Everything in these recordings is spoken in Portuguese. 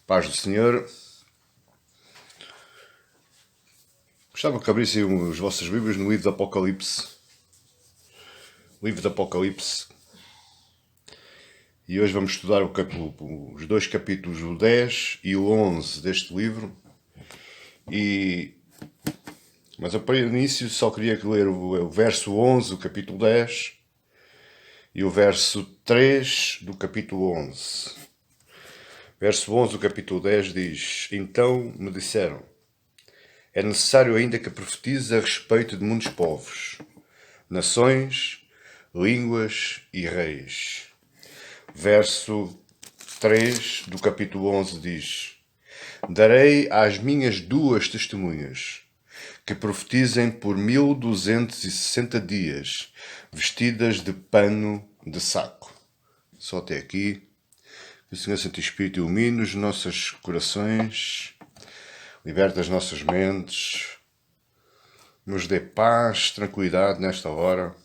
Paz do Senhor. Gostava que abrissem as vossas Bíblias no livro do Apocalipse. Livro do Apocalipse. E hoje vamos estudar os dois capítulos, o 10 e o 11 deste livro. Mas para início só queria ler o verso 11 do capítulo 10 e o verso 3 do capítulo 11. Verso 11 do capítulo 10 diz: Então me disseram: é necessário ainda que profetize a respeito de muitos povos, nações, línguas e reis. Verso 3 do capítulo 11 diz: Darei às minhas duas testemunhas, que profetizem por 1260 dias, vestidas de pano de saco. Só até aqui. Que o Senhor Santo Espírito ilumine os nossos corações, liberte as nossas mentes, nos dê paz, tranquilidade nesta hora,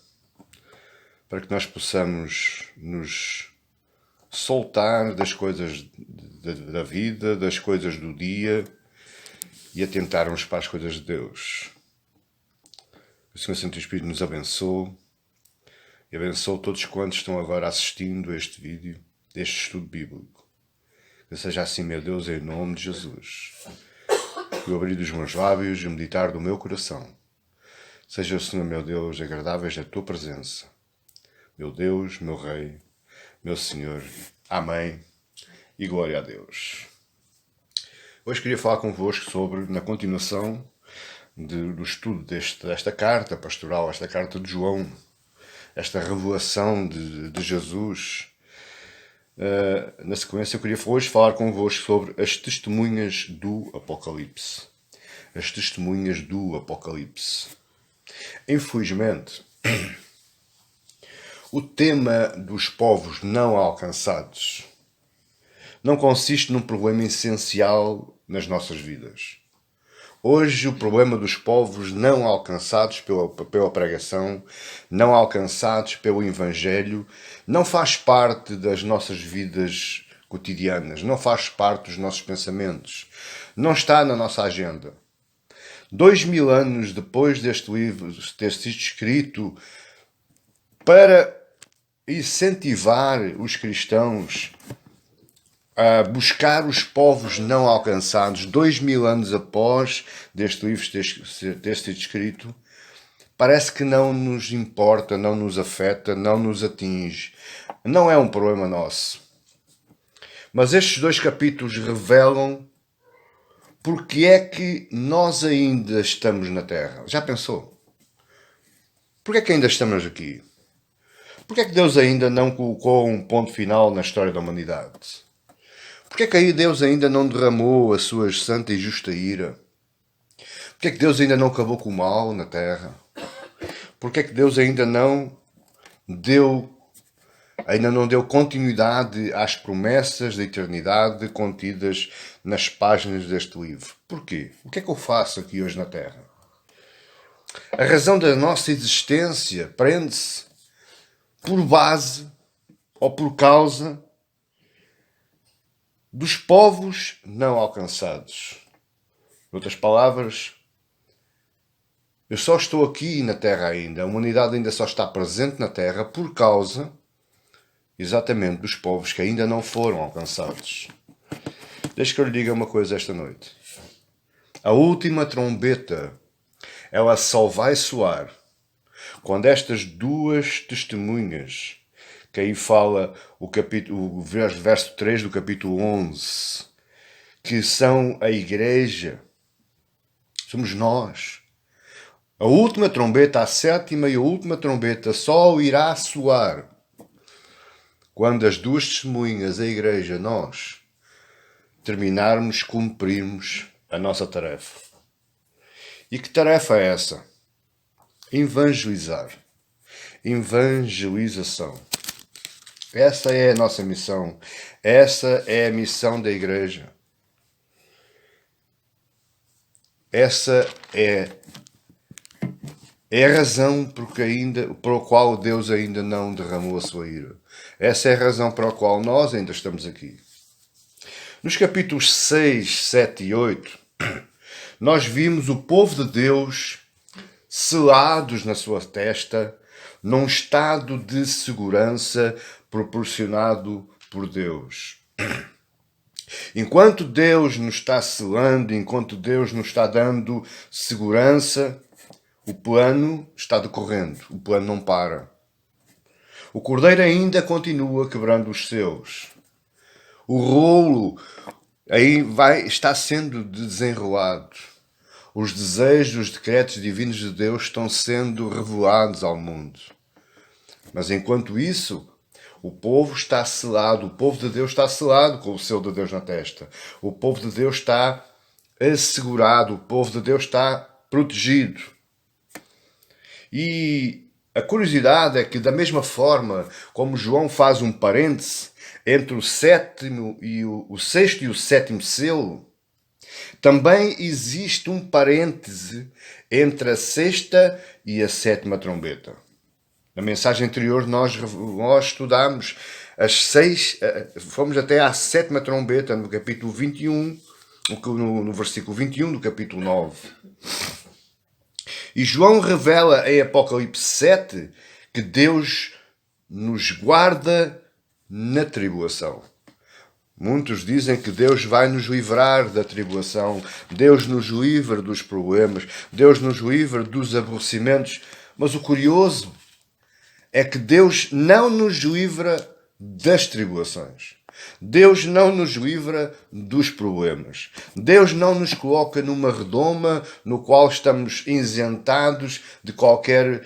para que nós possamos nos soltar das coisas da vida, das coisas do dia e atentarmos para as coisas de Deus. O Senhor Santo Espírito nos abençoe e abençoe todos quantos estão agora assistindo a este vídeo, deste estudo bíblico. Que seja assim, meu Deus, em nome de Jesus. Que o abrir dos meus lábios e o meditar do meu coração seja, Senhor, meu Deus, agradáveis na tua presença. Meu Deus, meu Rei, meu Senhor. Amém. E glória a Deus. Hoje queria falar convosco sobre, na continuação do estudo desta carta pastoral, esta carta de João, esta revelação de Jesus. Na sequência, eu queria hoje falar convosco sobre as testemunhas do Apocalipse. As testemunhas do Apocalipse. Infelizmente, o tema dos povos não alcançados não consiste num problema essencial nas nossas vidas. Hoje, o problema dos povos não alcançados pela pregação, não alcançados pelo Evangelho, não faz parte das nossas vidas cotidianas, não faz parte dos nossos pensamentos, não está na nossa agenda. 2000 anos depois deste livro ter sido escrito para incentivar os cristãos a buscar os povos não alcançados, 2000 anos após deste livro ter sido escrito, parece que não nos importa, não nos afeta, não nos atinge. Não é um problema nosso. Mas estes dois capítulos revelam porque é que nós ainda estamos na Terra. Já pensou? Porque é que ainda estamos aqui? Porque é que Deus ainda não colocou um ponto final na história da humanidade? Porque é que Deus ainda não derramou a sua santa e justa ira? Porque é que Deus ainda não acabou com o mal na Terra? Porque é que Deus ainda não deu continuidade às promessas da eternidade contidas nas páginas deste livro? Porquê? O que é que eu faço aqui hoje na Terra? A razão da nossa existência prende-se por base ou por causa dos povos não alcançados. Em outras palavras, eu só estou aqui na Terra ainda, a humanidade ainda só está presente na Terra por causa, exatamente, dos povos que ainda não foram alcançados. Deixe que eu lhe diga uma coisa esta noite. A última trombeta, ela só vai soar quando estas duas testemunhas, que aí fala o verso 3 do capítulo 11, que são a igreja, somos nós. A última trombeta, a sétima e a última trombeta, só irá soar quando as duas testemunhas, a igreja, nós, terminarmos, cumprirmos a nossa tarefa. E que tarefa é essa? Evangelizar. Evangelização. Essa é a nossa missão. Essa é a missão da igreja. Essa é a razão por qual Deus ainda não derramou a sua ira. Essa é a razão para a qual nós ainda estamos aqui. Nos capítulos 6, 7 e 8, nós vimos o povo de Deus selados na sua testa, num estado de segurança proporcionado por Deus. Enquanto Deus nos está selando, enquanto Deus nos está dando segurança, o plano está decorrendo, o plano não para. O cordeiro ainda continua quebrando os selos. O rolo está sendo desenrolado. Os desejos, os decretos divinos de Deus estão sendo revelados ao mundo. Mas enquanto isso, o povo está selado, o povo de Deus está selado com o selo de Deus na testa. O povo de Deus está assegurado, o povo de Deus está protegido. E a curiosidade é que, da mesma forma como João faz um parêntese entre o sétimo e o sexto e o sétimo selo, também existe um parêntese entre a sexta e a sétima trombeta. Na mensagem anterior nós estudámos fomos até à sétima trombeta, no capítulo 21, no versículo 21 do capítulo 9. E João revela em Apocalipse 7 que Deus nos guarda na tribulação. Muitos dizem que Deus vai nos livrar da tribulação, Deus nos livra dos problemas, Deus nos livra dos aborrecimentos. Mas o curioso é que Deus não nos livra das tribulações. Deus não nos livra dos problemas. Deus não nos coloca numa redoma no qual estamos isentados de qualquer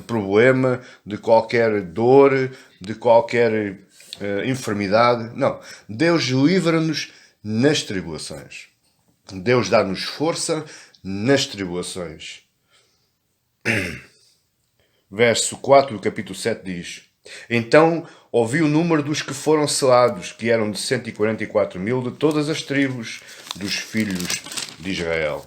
problema, de qualquer dor, de qualquer enfermidade. Não. Deus livra-nos nas tribulações. Deus dá-nos força nas tribulações. Verso 4 do capítulo 7 diz: Então ouvi o número dos que foram selados, que eram de 144.000 de todas as tribos dos filhos de Israel.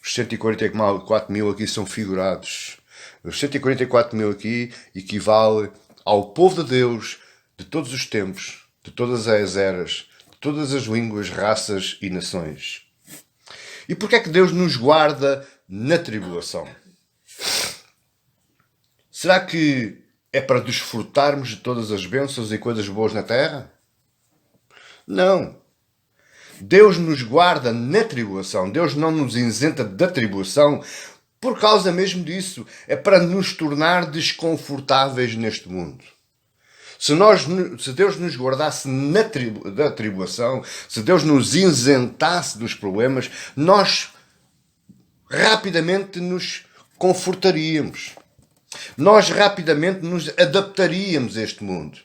Os 144.000 aqui são figurados. Os 144.000 aqui equivale ao povo de Deus de todos os tempos, de todas as eras, de todas as línguas, raças e nações. E porquê é que Deus nos guarda na tribulação? Será que é para desfrutarmos de todas as bênçãos e coisas boas na terra? Não. Deus nos guarda na tribulação. Deus não nos isenta da tribulação por causa mesmo disso. É para nos tornar desconfortáveis neste mundo. Se Deus nos guardasse da tribulação, se Deus nos isentasse dos problemas, nós rapidamente nos confortaríamos. Nós rapidamente nos adaptaríamos a este mundo.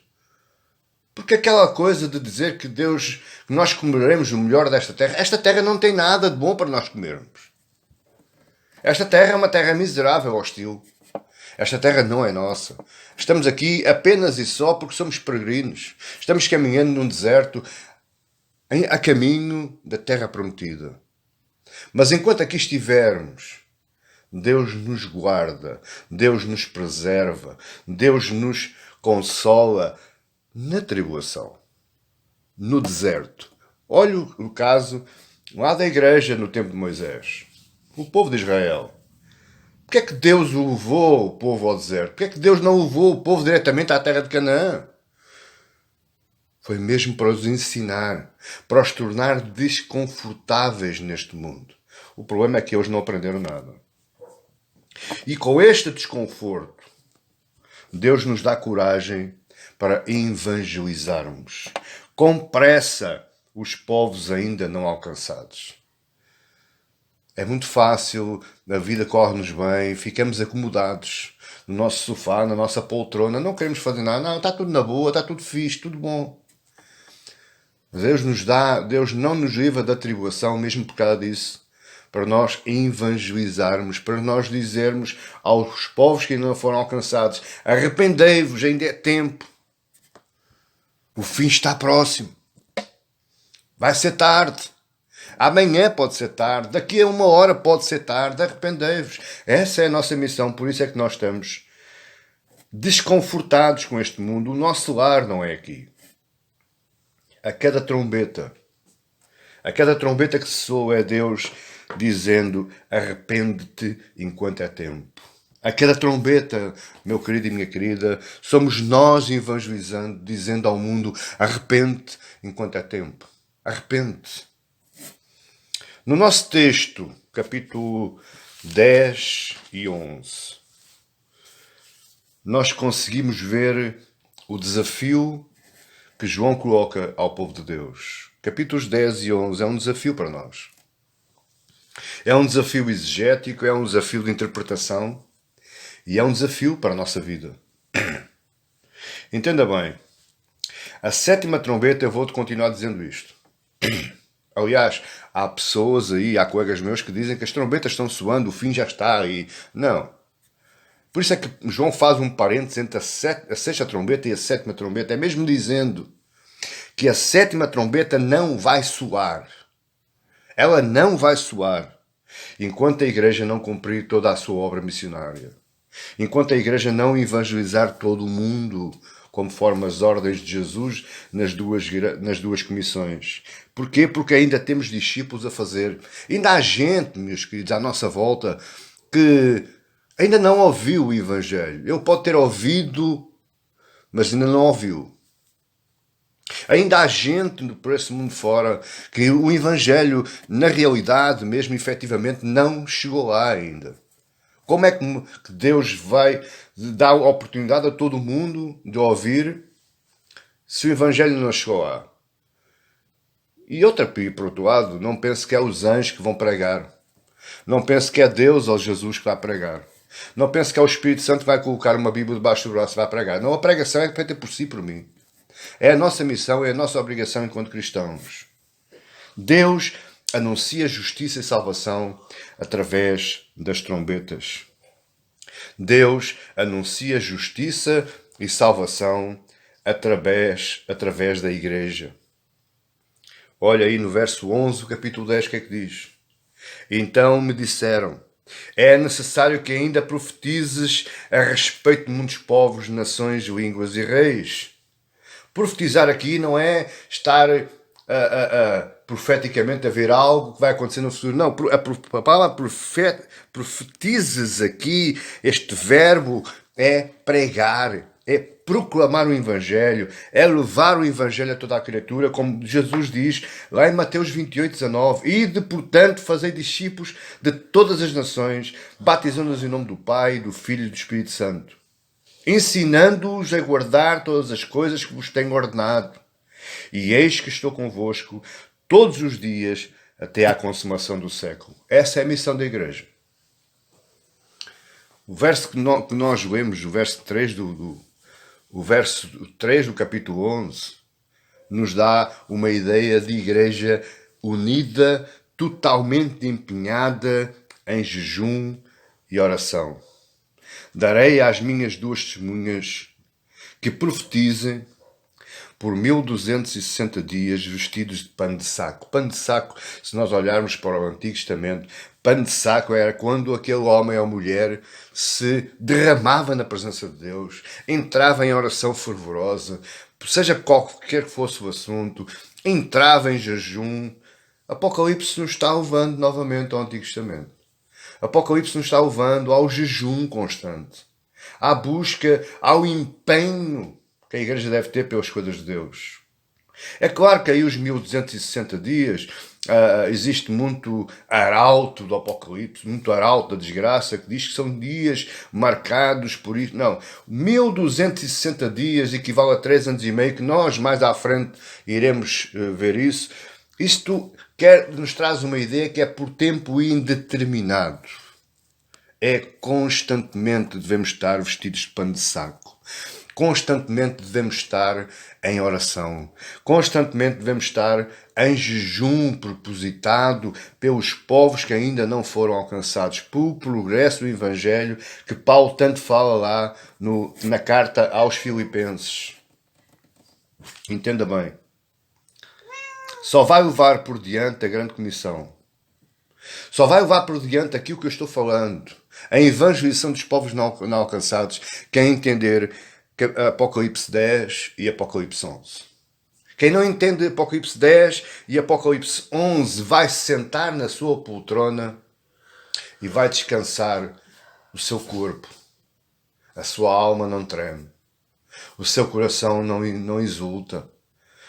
Porque aquela coisa de dizer que nós comeremos o melhor desta terra, esta terra não tem nada de bom para nós comermos. Esta terra é uma terra miserável, hostil. Esta terra não é nossa. Estamos aqui apenas e só porque somos peregrinos. Estamos caminhando num deserto a caminho da terra prometida. Mas enquanto aqui estivermos, Deus nos guarda, Deus nos preserva, Deus nos consola na tribulação, no deserto. Olha o caso lá da igreja no tempo de Moisés, o povo de Israel. Porquê é que Deus levou o povo ao deserto? Porquê é que Deus não levou o povo diretamente à terra de Canaã? Foi mesmo para os ensinar, para os tornar desconfortáveis neste mundo. O problema é que eles não aprenderam nada. E com este desconforto, Deus nos dá coragem para evangelizarmos com pressa os povos ainda não alcançados. É muito fácil, a vida corre-nos bem, ficamos acomodados no nosso sofá, na nossa poltrona, não queremos fazer nada, não, está tudo na boa, está tudo fixe, tudo bom. Deus não nos livra da tribulação mesmo por causa disso, para nós evangelizarmos, para nós dizermos aos povos que ainda não foram alcançados: arrependei-vos, ainda é tempo. O fim está próximo. Vai ser tarde. Amanhã pode ser tarde. Daqui a 1 hora pode ser tarde. Arrependei-vos. Essa é a nossa missão. Por isso é que nós estamos desconfortados com este mundo. O nosso lar não é aqui. A cada trombeta. A cada trombeta que se soa é Deus dizendo: arrepende-te enquanto é tempo. A cada trombeta, meu querido e minha querida, somos nós evangelizando, dizendo ao mundo: arrepende-te enquanto é tempo. Arrepende-te. No nosso texto, capítulo 10 e 11, nós conseguimos ver o desafio que João coloca ao povo de Deus. Capítulos 10 e 11 é um desafio para nós. É um desafio exegético, é um desafio de interpretação e é um desafio para a nossa vida. Entenda bem, a sétima trombeta, eu vou-te continuar dizendo isto. Aliás, há pessoas aí, há colegas meus que dizem que as trombetas estão soando, o fim já está e... Não. Por isso é que João faz um parênteses entre a sexta trombeta e a sétima trombeta. É mesmo dizendo que a sétima trombeta não vai soar. Ela não vai soar enquanto a igreja não cumprir toda a sua obra missionária. Enquanto a igreja não evangelizar todo o mundo, conforme as ordens de Jesus nas duas comissões. Porquê? Porque ainda temos discípulos a fazer. Ainda há gente, meus queridos, à nossa volta, que ainda não ouviu o Evangelho. Ele pode ter ouvido, mas ainda não ouviu. Ainda há gente por esse mundo fora que o Evangelho, na realidade, mesmo efetivamente, não chegou lá ainda. Como é que Deus vai dar a oportunidade a todo mundo de ouvir se o Evangelho não chegou lá? E por outro lado, não pense que é os anjos que vão pregar. Não pense que é Deus ou Jesus que vai pregar. Não pense que é o Espírito Santo que vai colocar uma Bíblia debaixo do braço e vai pregar. Não, a pregação é feita por si e por mim. É a nossa missão, é a nossa obrigação enquanto cristãos. Deus anuncia justiça e salvação através das trombetas. Deus anuncia justiça e salvação através da igreja. Olha aí no verso 11 do capítulo 10 o que é que diz. Então me disseram: é necessário que ainda profetizes a respeito de muitos povos, nações, línguas e reis. Profetizar aqui não é estar profeticamente a ver algo que vai acontecer no futuro. Não, a palavra profetizes aqui, este verbo é pregar, é proclamar o Evangelho, é levar o Evangelho a toda a criatura, como Jesus diz lá em Mateus 28, 19. Ide, portanto, fazei discípulos de todas as nações, batizando-os em nome do Pai, do Filho e do Espírito Santo, ensinando-os a guardar todas as coisas que vos tenho ordenado. E eis que estou convosco todos os dias até à consumação do século. Essa é a missão da igreja. O verso que nós lemos, o verso 3 do capítulo 11, nos dá uma ideia de igreja unida, totalmente empenhada em jejum e oração. Darei às minhas duas testemunhas que profetizem por 1260 dias vestidos de pano de saco. Pano de saco, se nós olharmos para o Antigo Testamento, pano de saco era quando aquele homem ou mulher se derramava na presença de Deus, entrava em oração fervorosa, seja qualquer que fosse o assunto, entrava em jejum. Apocalipse nos está levando novamente ao Antigo Testamento. Apocalipse nos está levando ao jejum constante, à busca, ao empenho que a igreja deve ter pelas coisas de Deus. É claro que aí os 1260 dias existe muito arauto do Apocalipse, muito arauto da desgraça, que diz que são dias marcados por isso. Não, 1260 dias equivale a 3 anos e meio, que nós mais à frente iremos ver isso. Isto nos traz uma ideia que é por tempo indeterminado. É constantemente devemos estar vestidos de pano de saco. Constantemente devemos estar em oração. Constantemente devemos estar em jejum propositado pelos povos que ainda não foram alcançados, pelo progresso do Evangelho que Paulo tanto fala lá na carta aos Filipenses. Entenda bem. Só vai levar por diante a grande comissão. Só vai levar por diante aquilo que eu estou falando, a evangelização dos povos não alcançados, quem entender Apocalipse 10 e Apocalipse 11. Quem não entende Apocalipse 10 e Apocalipse 11 vai se sentar na sua poltrona e vai descansar o seu corpo. A sua alma não treme. O seu coração não exulta.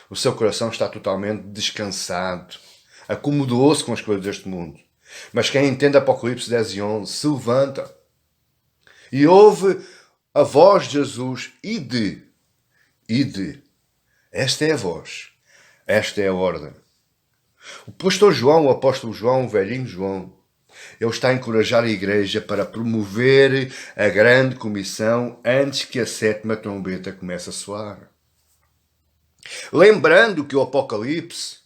O seu coração está totalmente descansado. Acomodou-se com as coisas deste mundo. Mas quem entende Apocalipse 10 e 11 se levanta e ouve a voz de Jesus: ide. Esta é a voz. Esta é a ordem. O pastor João, o apóstolo João, o velhinho João, ele está a encorajar a igreja para promover a grande comissão antes que a 7ª trombeta comece a soar. Lembrando que o Apocalipse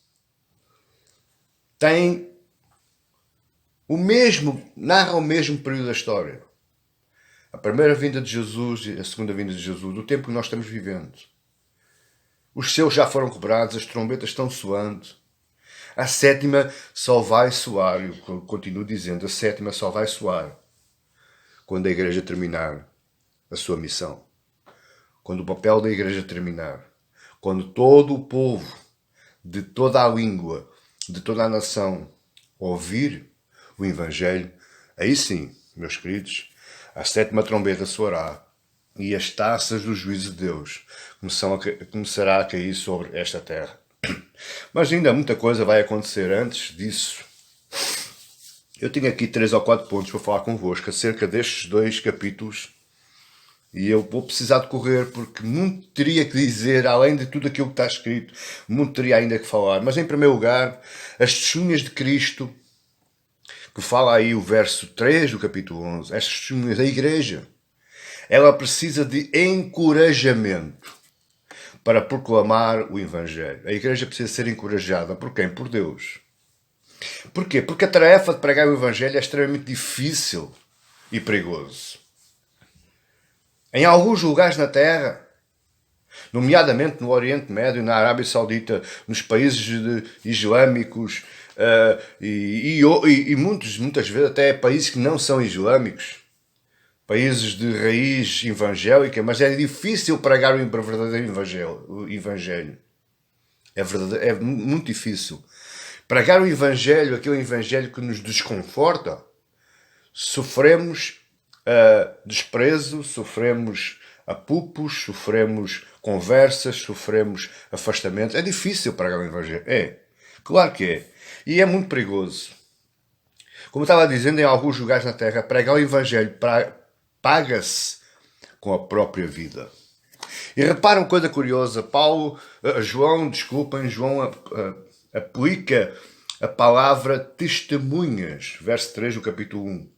narra o mesmo período da história. A primeira vinda de Jesus e a segunda vinda de Jesus, do tempo que nós estamos vivendo. Os seus já foram quebrados, as trombetas estão soando. A 7ª só vai soar, eu continuo dizendo, a 7ª só vai soar quando a igreja terminar a sua missão. Quando o papel da igreja terminar. Quando todo o povo, de toda a língua, de toda a nação, ouvir o Evangelho, aí sim, meus queridos, a 7ª trombeta soará e as taças do juízo de Deus começará a cair sobre esta terra. Mas ainda muita coisa vai acontecer antes disso. Eu tenho aqui 3 ou 4 pontos para falar convosco acerca destes 2 capítulos e eu vou precisar de correr porque muito teria que dizer, além de tudo aquilo que está escrito, muito teria ainda que falar. Mas em primeiro lugar, as testemunhas de Cristo, que fala aí o verso 3 do capítulo 11, estas testemunhas da igreja, ela precisa de encorajamento para proclamar o Evangelho. A igreja precisa ser encorajada. Por quem? Por Deus. Porquê? Porque a tarefa de pregar o Evangelho é extremamente difícil e perigoso. Em alguns lugares na Terra, nomeadamente no Oriente Médio, na Arábia Saudita, nos países islâmicos e muitas vezes até países que não são islâmicos, países de raiz evangélica, mas é difícil pregar o verdadeiro evangelho. É muito difícil. Pregar o Evangelho, aquele Evangelho que nos desconforta, sofremos desprezo, sofremos apupos, sofremos conversas, sofremos afastamentos. É difícil pregar o Evangelho. É, claro que é. E é muito perigoso. Como eu estava dizendo, em alguns lugares na Terra, pregar o Evangelho paga-se com a própria vida. E reparam coisa curiosa, João aplica a palavra testemunhas, verso 3 do capítulo 1.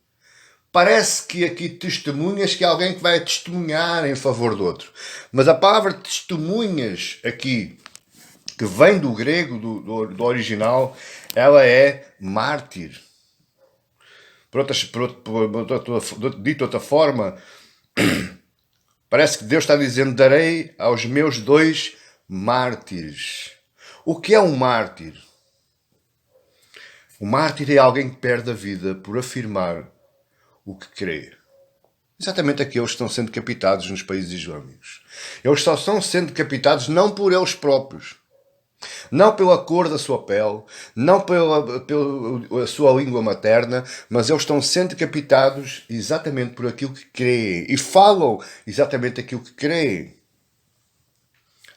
Parece que aqui testemunhas que é alguém que vai testemunhar em favor do outro. Mas a palavra testemunhas aqui, que vem do grego, do original, ela é mártir. Dito de outra forma, parece que Deus está dizendo: darei aos meus 2 mártires. O que é um mártir? O mártir é alguém que perde a vida por afirmar o que crê. Exatamente aqueles que estão sendo decapitados nos países islâmicos. Eles só estão sendo decapitados não por eles próprios, não pela cor da sua pele, não pela sua língua materna, mas eles estão sendo decapitados exatamente por aquilo que creem e falam exatamente aquilo que creem.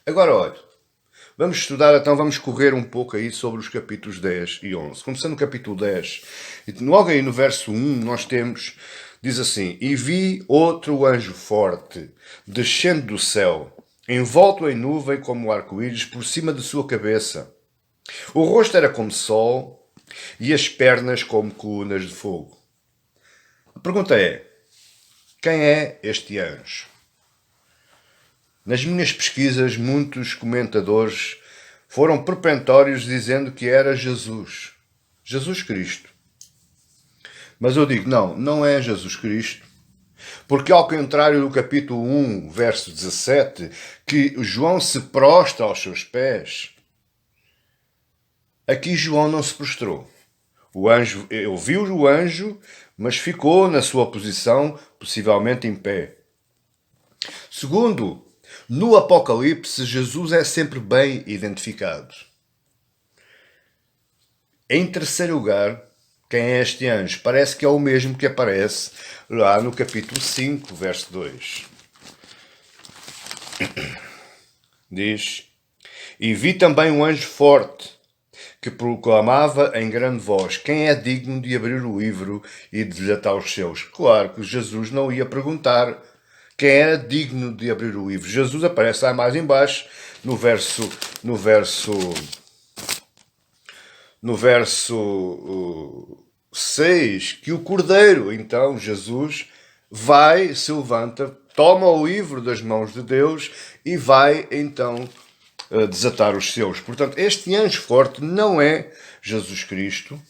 Agora, olha, vamos estudar, então vamos correr um pouco aí sobre os capítulos 10 e 11. Começando no capítulo 10, logo aí no verso 1, nós temos, diz assim: e vi outro anjo forte, descendo do céu, envolto em nuvem como o arco-íris por cima de sua cabeça. O rosto era como sol e as pernas como colunas de fogo. A pergunta é: quem é este anjo? Nas minhas pesquisas, muitos comentadores foram prepentórios dizendo que era Jesus. Jesus Cristo. Mas eu digo, não é Jesus Cristo. Porque ao contrário do capítulo 1, verso 17, que João se prostra aos seus pés, aqui João não se prostrou. Ele viu o anjo, mas ficou na sua posição, possivelmente em pé. Segundo, No Apocalipse, Jesus é sempre bem identificado. Em terceiro lugar, quem é este anjo? Parece que é o mesmo que aparece lá no capítulo 5, verso 2. Diz: E vi também um anjo forte, que proclamava em grande voz: Quem é digno de abrir o livro e de desatar os seus? Claro que Jesus não ia perguntar quem era digno de abrir o livro. Jesus aparece lá mais embaixo, no verso 6, que o Cordeiro, então Jesus, vai, se levanta, toma o livro das mãos de Deus e vai então desatar os seus. Portanto, este anjo forte não é Jesus Cristo.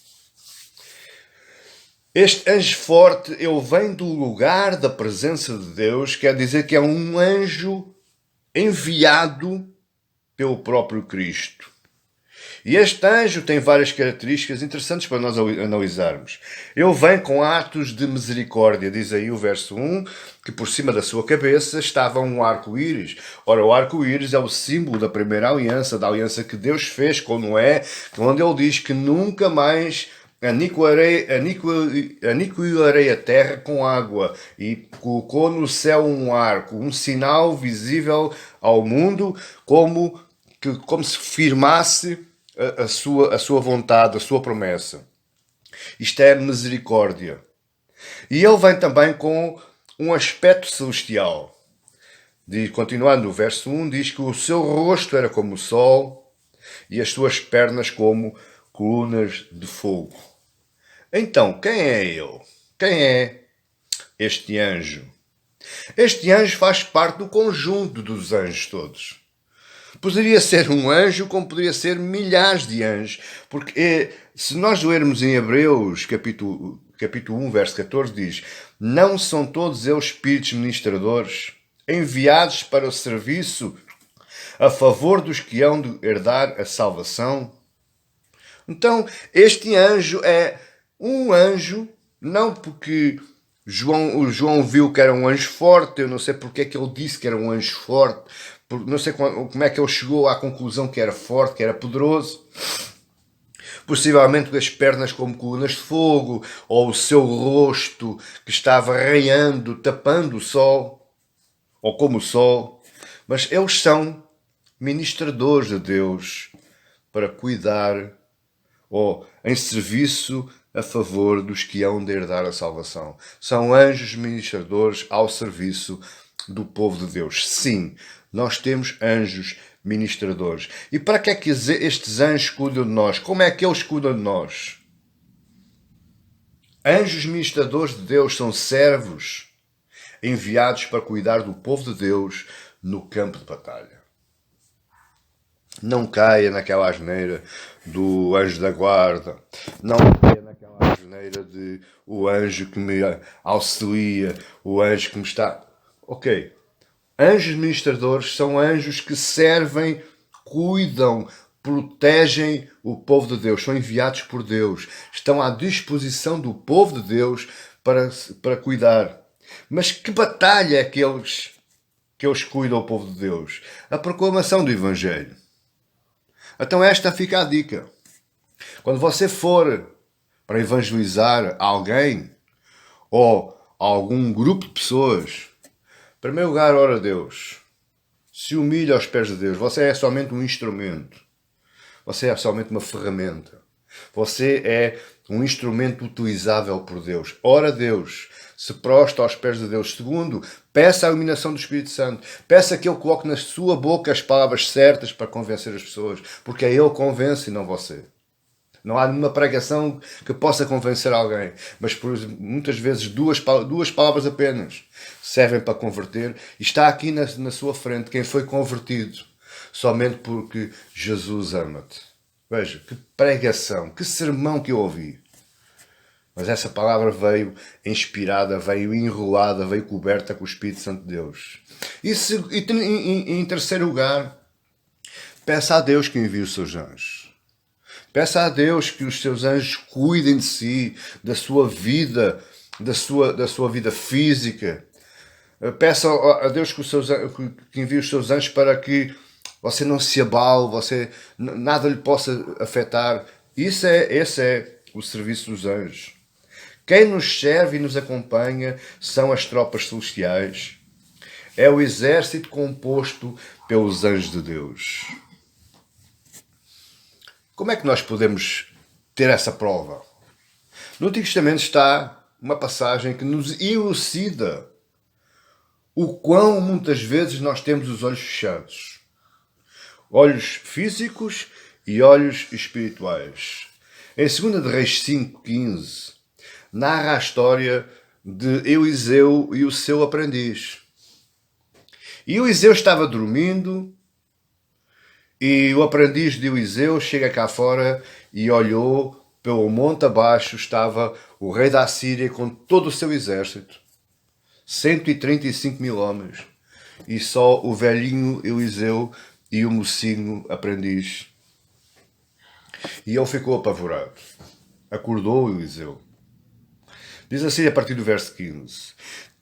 Este anjo forte, ele vem do lugar da presença de Deus, quer dizer que é um anjo enviado pelo próprio Cristo. E este anjo tem várias características interessantes para nós analisarmos. Ele vem com atos de misericórdia, diz aí o verso 1, que por cima da sua cabeça estava um arco-íris. Ora, o arco-íris é o símbolo da primeira aliança, da aliança que Deus fez com Noé, onde ele diz que nunca mais aniquilarei a terra com água, e colocou no céu um arco, um sinal visível ao mundo, como se firmasse a sua vontade, a sua promessa. Isto é misericórdia. E ele vem também com um aspecto celestial. Continuando o verso 1, diz que o seu rosto era como o sol e as suas pernas como colunas de fogo. Então, quem é ele? Quem é este anjo? Este anjo faz parte do conjunto dos anjos todos. Poderia ser um anjo, como poderia ser milhares de anjos, porque se nós lermos em Hebreus, capítulo 1, verso 14, diz: Não são todos eles espíritos ministradores, enviados para o serviço a favor dos que hão de herdar a salvação? Então, este anjo é um anjo, não porque o João viu que era um anjo forte, eu não sei porque é que ele disse que era um anjo forte, não sei como é que ele chegou à conclusão que era forte, que era poderoso. Possivelmente com as pernas como colunas de fogo, ou o seu rosto que estava raiando, tapando o sol, ou como o sol. Mas eles são ministradores de Deus para cuidar, ou em serviço a favor dos que hão de herdar a salvação. São anjos ministradores ao serviço do povo de Deus. Sim, nós temos anjos ministradores. E para que é que estes anjos cuidam de nós? Como é que eles cuidam de nós? Anjos ministradores de Deus são servos enviados para cuidar do povo de Deus no campo de batalha. Não caia naquela asneira do anjo da guarda. Não caia naquela asneira de o anjo que me auxilia, o anjo que me está... Ok. Anjos ministradores são anjos que servem, cuidam, protegem o povo de Deus. São enviados por Deus. Estão à disposição do povo de Deus para cuidar. Mas que batalha é que eles cuidam ao povo de Deus? A proclamação do Evangelho. Então esta fica a dica. Quando você for para evangelizar alguém ou algum grupo de pessoas, em primeiro lugar, ora a Deus. Se humilhe aos pés de Deus. Você é somente um instrumento. Você é somente uma ferramenta. Você é um instrumento utilizável por Deus. Ora a Deus. Se prostra aos pés de Deus. Segundo, peça a iluminação do Espírito Santo. Peça que Ele coloque na sua boca as palavras certas para convencer as pessoas. Porque é Ele que convence e não você. Não há nenhuma pregação que possa convencer alguém. Mas muitas vezes duas palavras apenas servem para converter. E está aqui na sua frente quem foi convertido somente porque Jesus ama-te. Veja, que pregação, que sermão que eu ouvi. Mas essa palavra veio inspirada, veio enrolada, veio coberta com o Espírito Santo de Deus. E em terceiro lugar, peça a Deus que envie os seus anjos. Peça a Deus que os seus anjos cuidem de si, da sua vida, da sua vida física. Peça a Deus que envie os seus anjos para que você não se abale, nada lhe possa afetar. Esse é o serviço dos anjos. Quem nos serve e nos acompanha são as tropas celestiais. É o exército composto pelos anjos de Deus. Como é que nós podemos ter essa prova? No Antigo Testamento está uma passagem que nos elucida o quão muitas vezes nós temos os olhos fechados. Olhos físicos e olhos espirituais. Em 2 de Reis 5,15, narra a história de Eliseu e o seu aprendiz. E Eliseu estava dormindo e o aprendiz de Eliseu chega cá fora e olhou pelo monte abaixo, estava o rei da Assíria com todo o seu exército. 135 mil homens. E só o velhinho Eliseu e o mocinho aprendiz. E ele ficou apavorado. Acordou Eliseu. Diz assim a partir do verso 15.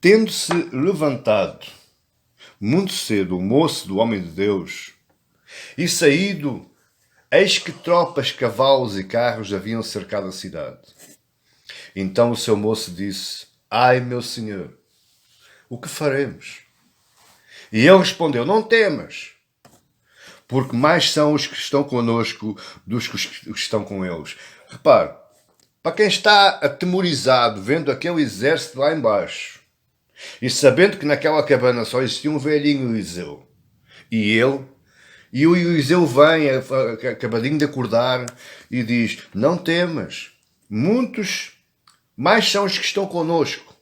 Tendo-se levantado muito cedo o moço do homem de Deus e saído, eis que tropas, cavalos e carros haviam cercado a cidade. Então o seu moço disse: ai, meu senhor, o que faremos? E ele respondeu: não temas, porque mais são os que estão conosco dos que estão com eles. Repare, para quem está atemorizado vendo aquele exército lá embaixo e sabendo que naquela cabana só existia um velhinho Eliseu e o Eliseu vem acabadinho de acordar e diz: não temas, muitos mais são os que estão conosco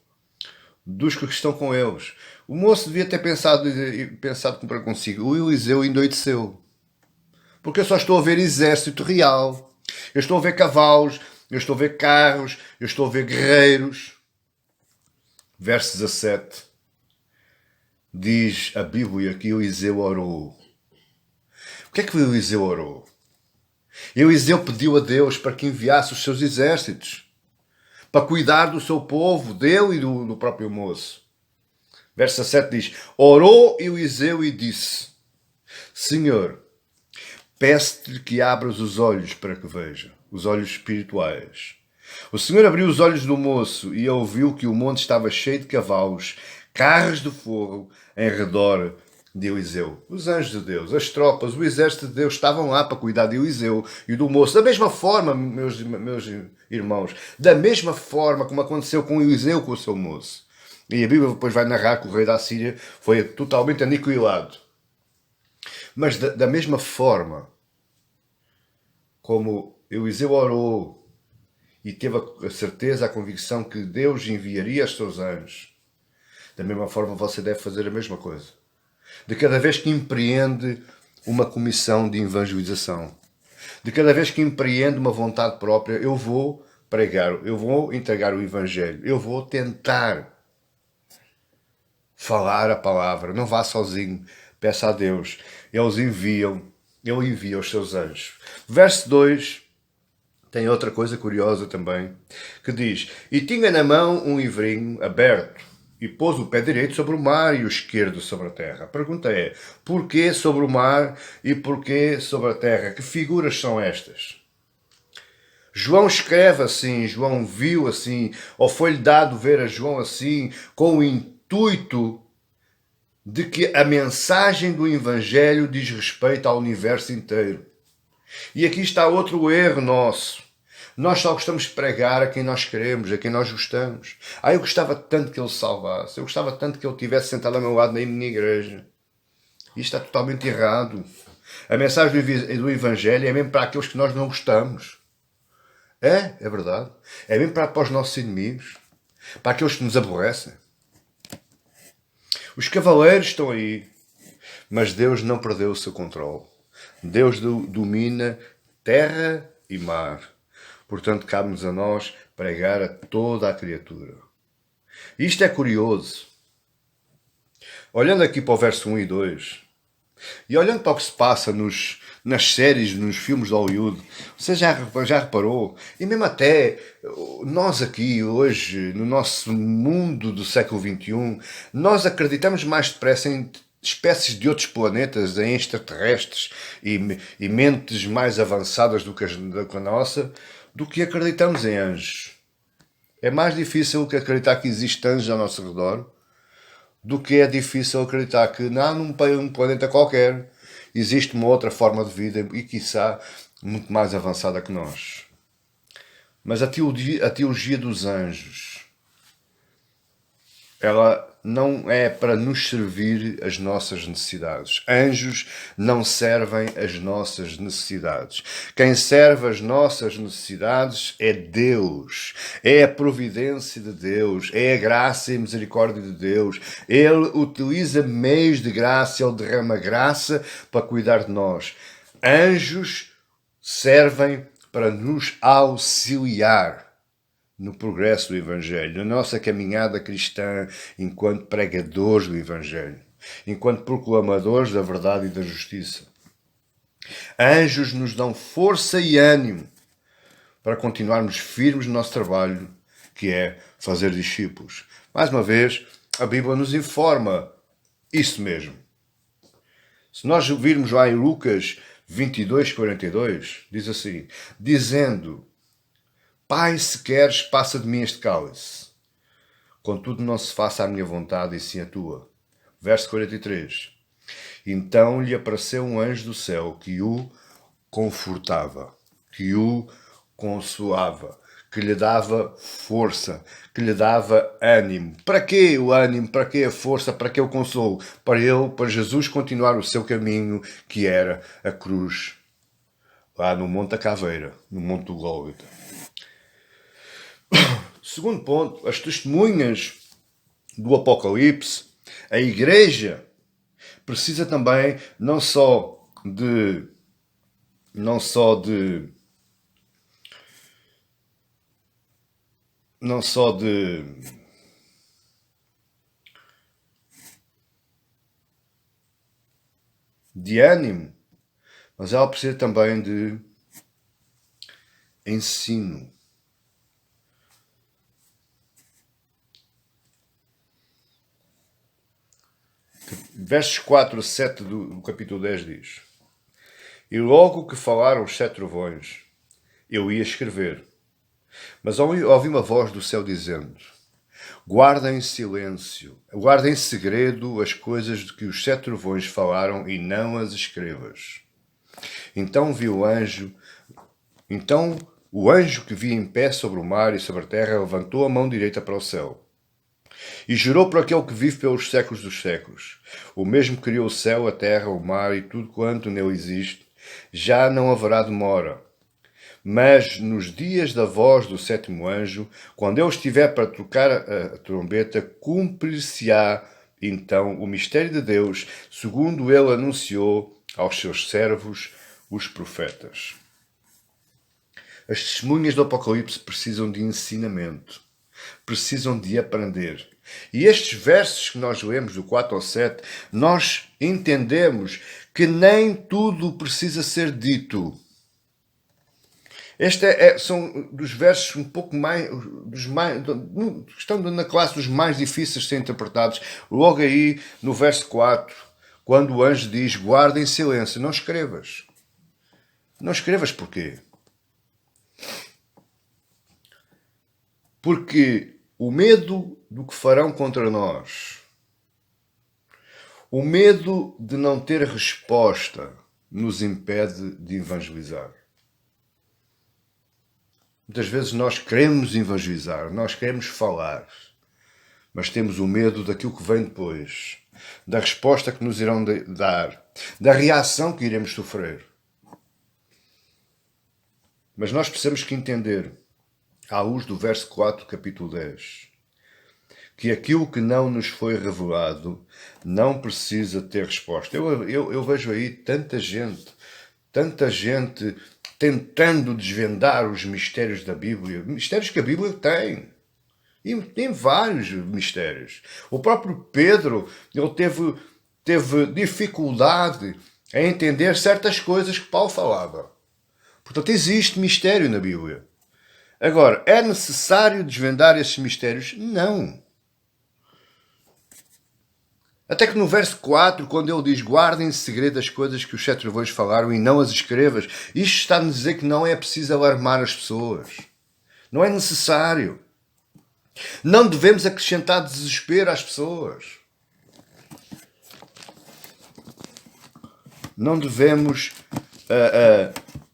dos que estão com eles. O moço devia ter pensado para consigo: o Eliseu endoideceu, porque eu só estou a ver exército real, eu estou a ver cavalos, eu estou a ver carros, eu estou a ver guerreiros. Verso 17 diz a Bíblia que Eliseu orou. O que é que o Eliseu orou? Eliseu pediu a Deus para que enviasse os seus exércitos para cuidar do seu povo, dele e do próprio moço. Verso 7 diz: orou Eliseu e disse: Senhor, peço-te que abras os olhos para que veja, os olhos espirituais. O Senhor abriu os olhos do moço e ele viu que o monte estava cheio de cavalos, carros de fogo em redor de Eliseu. Os anjos de Deus, as tropas, o exército de Deus estavam lá para cuidar de Eliseu e do moço. Da mesma forma, meus irmãos, da mesma forma como aconteceu com Eliseu com o seu moço. E a Bíblia depois vai narrar que o rei da Síria foi totalmente aniquilado. Mas da mesma forma como Eliseu orou e teve a certeza, a convicção que Deus enviaria os seus anjos, da mesma forma você deve fazer a mesma coisa. De cada vez que empreende uma comissão de evangelização, de cada vez que empreende uma vontade própria, eu vou pregar, eu vou entregar o Evangelho, eu vou tentar falar a palavra. Não vá sozinho, peça a Deus. Ele envia os seus anjos. Verso 2 tem outra coisa curiosa também, que diz: e tinha na mão um livrinho aberto, e pôs o pé direito sobre o mar e o esquerdo sobre a terra. A pergunta é: porquê sobre o mar e porquê sobre a terra? Que figuras são estas? João escreve assim, João viu assim, ou foi-lhe dado ver a João assim, com o intuito de que a mensagem do Evangelho diz respeito ao universo inteiro. E aqui está outro erro nosso. Nós só gostamos de pregar a quem nós queremos, a quem nós gostamos. Eu gostava tanto que ele salvasse. Eu gostava tanto que ele estivesse sentado ao meu lado na minha igreja. Isto está totalmente errado. A mensagem do Evangelho é mesmo para aqueles que nós não gostamos. É verdade. É mesmo para os nossos inimigos. Para aqueles que nos aborrecem. Os cavaleiros estão aí. Mas Deus não perdeu o seu controle. Deus domina terra e mar. Portanto, cabe-nos a nós pregar a toda a criatura. Isto é curioso. Olhando aqui para o verso 1 e 2, e olhando para o que se passa nas séries, nos filmes de Hollywood. Você já reparou? E mesmo até nós aqui hoje, no nosso mundo do século XXI, nós acreditamos mais depressa em espécies de outros planetas, em extraterrestres e mentes mais avançadas do que a nossa, do que acreditamos em anjos. É mais difícil que acreditar que existem anjos ao nosso redor do que é difícil acreditar que num planeta qualquer existe uma outra forma de vida e, quiçá, muito mais avançada que nós. Mas a teologia dos anjos, ela não é para nos servir as nossas necessidades. Anjos não servem as nossas necessidades. Quem serve as nossas necessidades é Deus. É a providência de Deus. É a graça e misericórdia de Deus. Ele utiliza meios de graça. Ele derrama graça para cuidar de nós. Anjos servem para nos auxiliar no progresso do Evangelho, na nossa caminhada cristã enquanto pregadores do Evangelho, enquanto proclamadores da verdade e da justiça. Anjos nos dão força e ânimo para continuarmos firmes no nosso trabalho, que é fazer discípulos. Mais uma vez, a Bíblia nos informa isso mesmo. Se nós virmos lá em Lucas 22:42, diz assim, dizendo: Pai, se queres, passa de mim este cálice. Contudo, não se faça a minha vontade, e sim a tua. Verso 43. Então lhe apareceu um anjo do céu que o confortava, que o consolava, que lhe dava força, que lhe dava ânimo. Para quê o ânimo? Para quê a força? Para quê o consolo? Para Jesus continuar o seu caminho, que era a cruz, lá no Monte da Caveira, no Monte do Gólgota. Segundo ponto, as testemunhas do Apocalipse. A Igreja precisa também não só de ânimo, mas ela precisa também de ensino. Versos 4 a 7 do capítulo 10 diz: E logo que falaram os 7 trovões, eu ia escrever. Mas ouvi uma voz do céu dizendo: Guarda em silêncio, guarda em segredo as coisas de que os 7 trovões falaram e não as escrevas. Então o anjo que via em pé sobre o mar e sobre a terra levantou a mão direita para o céu e jurou por aquele que vive pelos séculos dos séculos, o mesmo que criou o céu, a terra, o mar e tudo quanto nele existe, já não haverá demora. Mas nos dias da voz do 7º anjo, quando ele estiver para tocar a trombeta, cumprir-se-á então o mistério de Deus, segundo ele anunciou aos seus servos, os profetas. As testemunhas do Apocalipse precisam de ensinamento, precisam de aprender. E estes versos que nós lemos, do 4 ao 7, nós entendemos que nem tudo precisa ser dito. São dos versos um pouco mais, estão na classe dos mais difíceis de ser interpretados. Logo aí, no verso 4, quando o anjo diz, guarda em silêncio, não escrevas. Não escrevas porquê? Porque o medo do que farão contra nós, o medo de não ter resposta, nos impede de evangelizar. Muitas vezes nós queremos evangelizar, nós queremos falar, mas temos o medo daquilo que vem depois, da resposta que nos irão dar, da reação que iremos sofrer. Mas nós precisamos que entender, à luz do verso 4 do capítulo 10, que aquilo que não nos foi revelado não precisa ter resposta. Eu vejo aí tanta gente tentando desvendar os mistérios da Bíblia, mistérios que a Bíblia tem. E tem vários mistérios. O próprio Pedro, ele teve dificuldade a entender certas coisas que Paulo falava. Portanto, existe mistério na Bíblia. Agora, é necessário desvendar esses mistérios? Não. Até que no verso 4, quando ele diz: guardem em segredo as coisas que os sete trovões falaram e não as escrevas, isto está a dizer que não é preciso alarmar as pessoas. Não é necessário. Não devemos acrescentar desespero às pessoas. Não devemos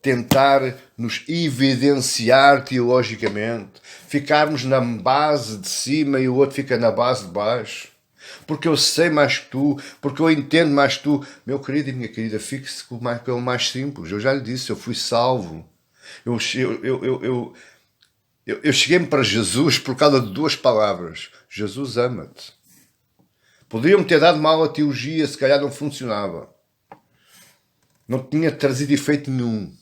tentar nos evidenciar teologicamente, ficarmos na base de cima e o outro fica na base de baixo. Porque eu sei mais que tu, porque eu entendo mais que tu. Meu querido e minha querida, fique-se pelo mais simples. Eu já lhe disse, eu fui salvo. Eu cheguei-me para Jesus por causa de duas palavras. Jesus ama-te. Poderiam-me ter dado mal a teologia, se calhar não funcionava. Não tinha trazido efeito nenhum.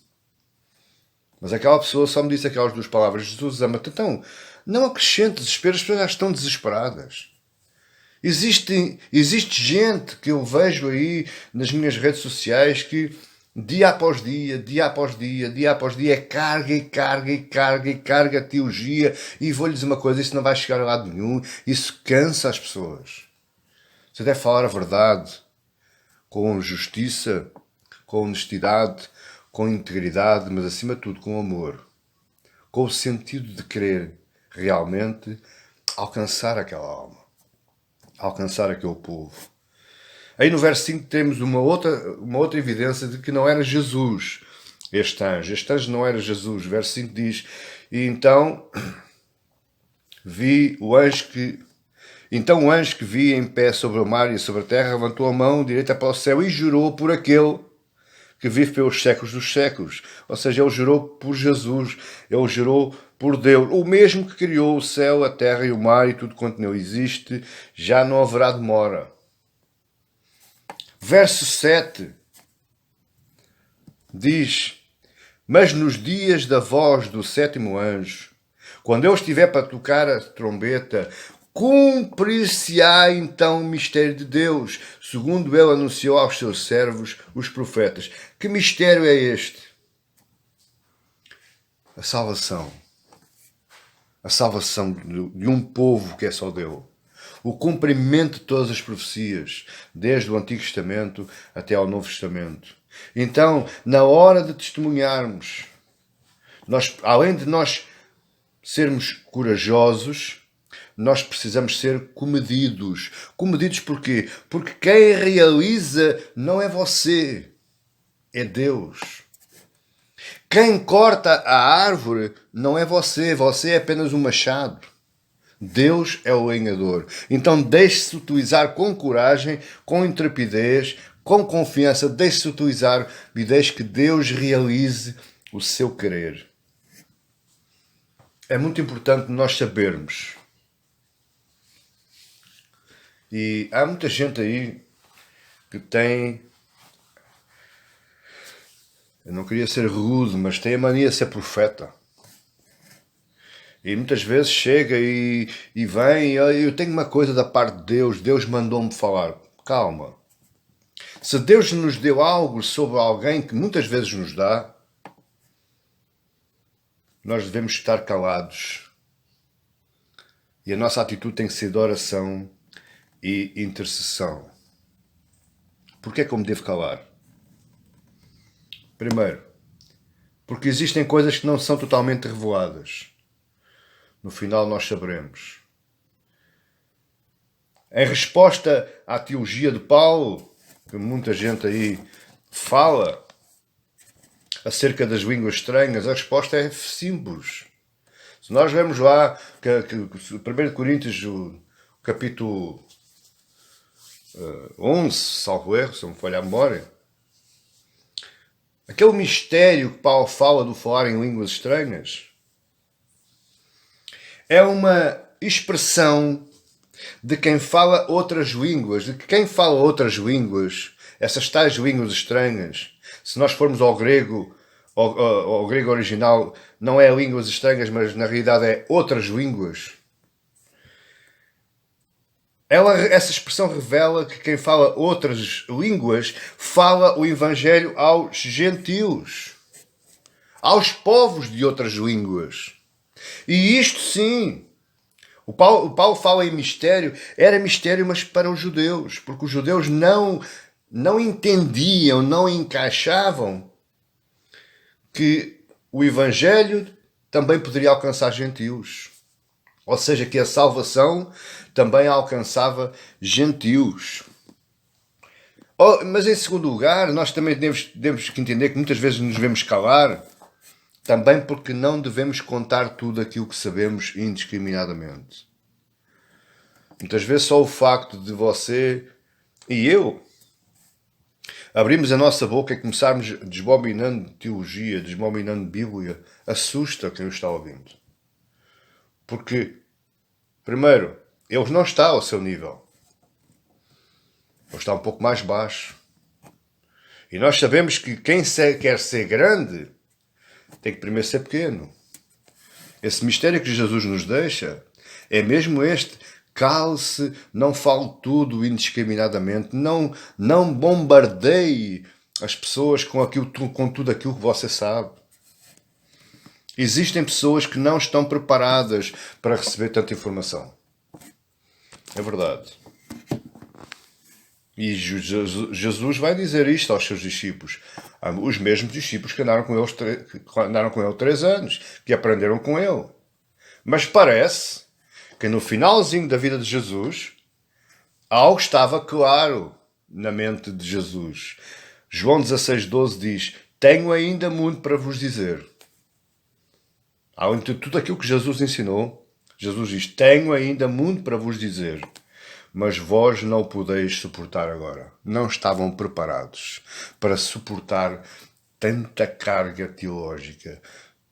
Mas aquela pessoa só me disse aquelas duas palavras. Jesus ama-te. Então, não acrescente desespero, as pessoas já estão desesperadas. Existe gente que eu vejo aí nas minhas redes sociais que dia após dia, dia após dia, dia após dia, é carga e carga e carga e carga a teologia. E vou-lhe dizer uma coisa, isso não vai chegar a lado nenhum. Isso cansa as pessoas. Você deve falar a verdade com justiça, com honestidade, com integridade, mas acima de tudo com amor. Com o sentido de querer realmente alcançar aquela alma. Alcançar aquele povo. Aí no verso 5 temos uma outra evidência de que não era Jesus este anjo. Este anjo não era Jesus. Verso 5 diz: e então vi o anjo que... Então o anjo que vi em pé sobre o mar e sobre a terra levantou a mão direita para o céu e jurou por aquele que vive pelos séculos dos séculos. Ou seja, ele jurou por Jesus, ele jurou por Deus. O mesmo que criou o céu, a terra e o mar e tudo quanto nele existe, já não haverá demora. Verso 7 diz: mas nos dias da voz do sétimo anjo, quando ele estiver para tocar a trombeta, cumprir-se-á então o mistério de Deus, segundo ele anunciou aos seus servos, os profetas. Que mistério é este? A salvação. A salvação de um povo que é só dele. O cumprimento de todas as profecias, desde o Antigo Testamento até ao Novo Testamento. Então, na hora de testemunharmos, além de nós sermos corajosos, nós precisamos ser comedidos. Comedidos porquê? Porque quem realiza não é você, é Deus. Quem corta a árvore não é você, você é apenas um machado. Deus é o lenhador. Então deixe-se utilizar com coragem, com intrepidez, com confiança, deixe-se utilizar e deixe que Deus realize o seu querer. É muito importante nós sabermos. E há muita gente aí que tem... Eu não queria ser rude, mas tem a mania de ser profeta. E muitas vezes chega e vem, eu tenho uma coisa da parte de Deus, Deus mandou-me falar. Calma. Se Deus nos deu algo sobre alguém que muitas vezes nos dá, nós devemos estar calados. E a nossa atitude tem que ser de oração e intercessão. Porquê é que eu me devo calar? Primeiro, porque existem coisas que não são totalmente reveladas. No final nós saberemos. Em resposta à teologia de Paulo, que muita gente aí fala acerca das línguas estranhas, a resposta é simples. Se nós vemos lá, 1 Coríntios, o capítulo 11, salvo erro, se não me falha a memória, aquele mistério que Paulo fala do falar em línguas estranhas, é uma expressão de quem fala outras línguas, de que quem fala outras línguas, essas tais línguas estranhas, se nós formos ao grego original, não é línguas estranhas, mas na realidade é outras línguas. Essa expressão revela que quem fala outras línguas fala o Evangelho aos gentios, aos povos de outras línguas. E isto sim, o Paulo fala em mistério, era mistério, mas para os judeus, porque os judeus não entendiam, não encaixavam que o Evangelho também poderia alcançar gentios. Ou seja, que a salvação também alcançava gentios. Mas em segundo lugar, nós também devemos que entender que muitas vezes nos devemos calar, também porque não devemos contar tudo aquilo que sabemos indiscriminadamente. Muitas vezes só o facto de você e eu abrirmos a nossa boca e começarmos desbobinando teologia, desbobinando Bíblia, assusta quem o está ouvindo. Porque, primeiro, ele não está ao seu nível. Ele está um pouco mais baixo. E nós sabemos que quem quer ser grande tem que primeiro ser pequeno. Esse mistério que Jesus nos deixa é mesmo este. Cale-se, não fale tudo indiscriminadamente, não bombardeie as pessoas com tudo aquilo que você sabe. Existem pessoas que não estão preparadas para receber tanta informação. É verdade. E Jesus vai dizer isto aos seus discípulos. Os mesmos discípulos que andaram com ele 3 anos, que aprenderam com ele. Mas parece que no finalzinho da vida de Jesus, algo estava claro na mente de Jesus. João 16,12 diz: tenho ainda muito para vos dizer. Além de tudo aquilo que Jesus ensinou, Jesus diz: tenho ainda muito para vos dizer, mas vós não o podeis suportar agora. Não estavam preparados para suportar tanta carga teológica.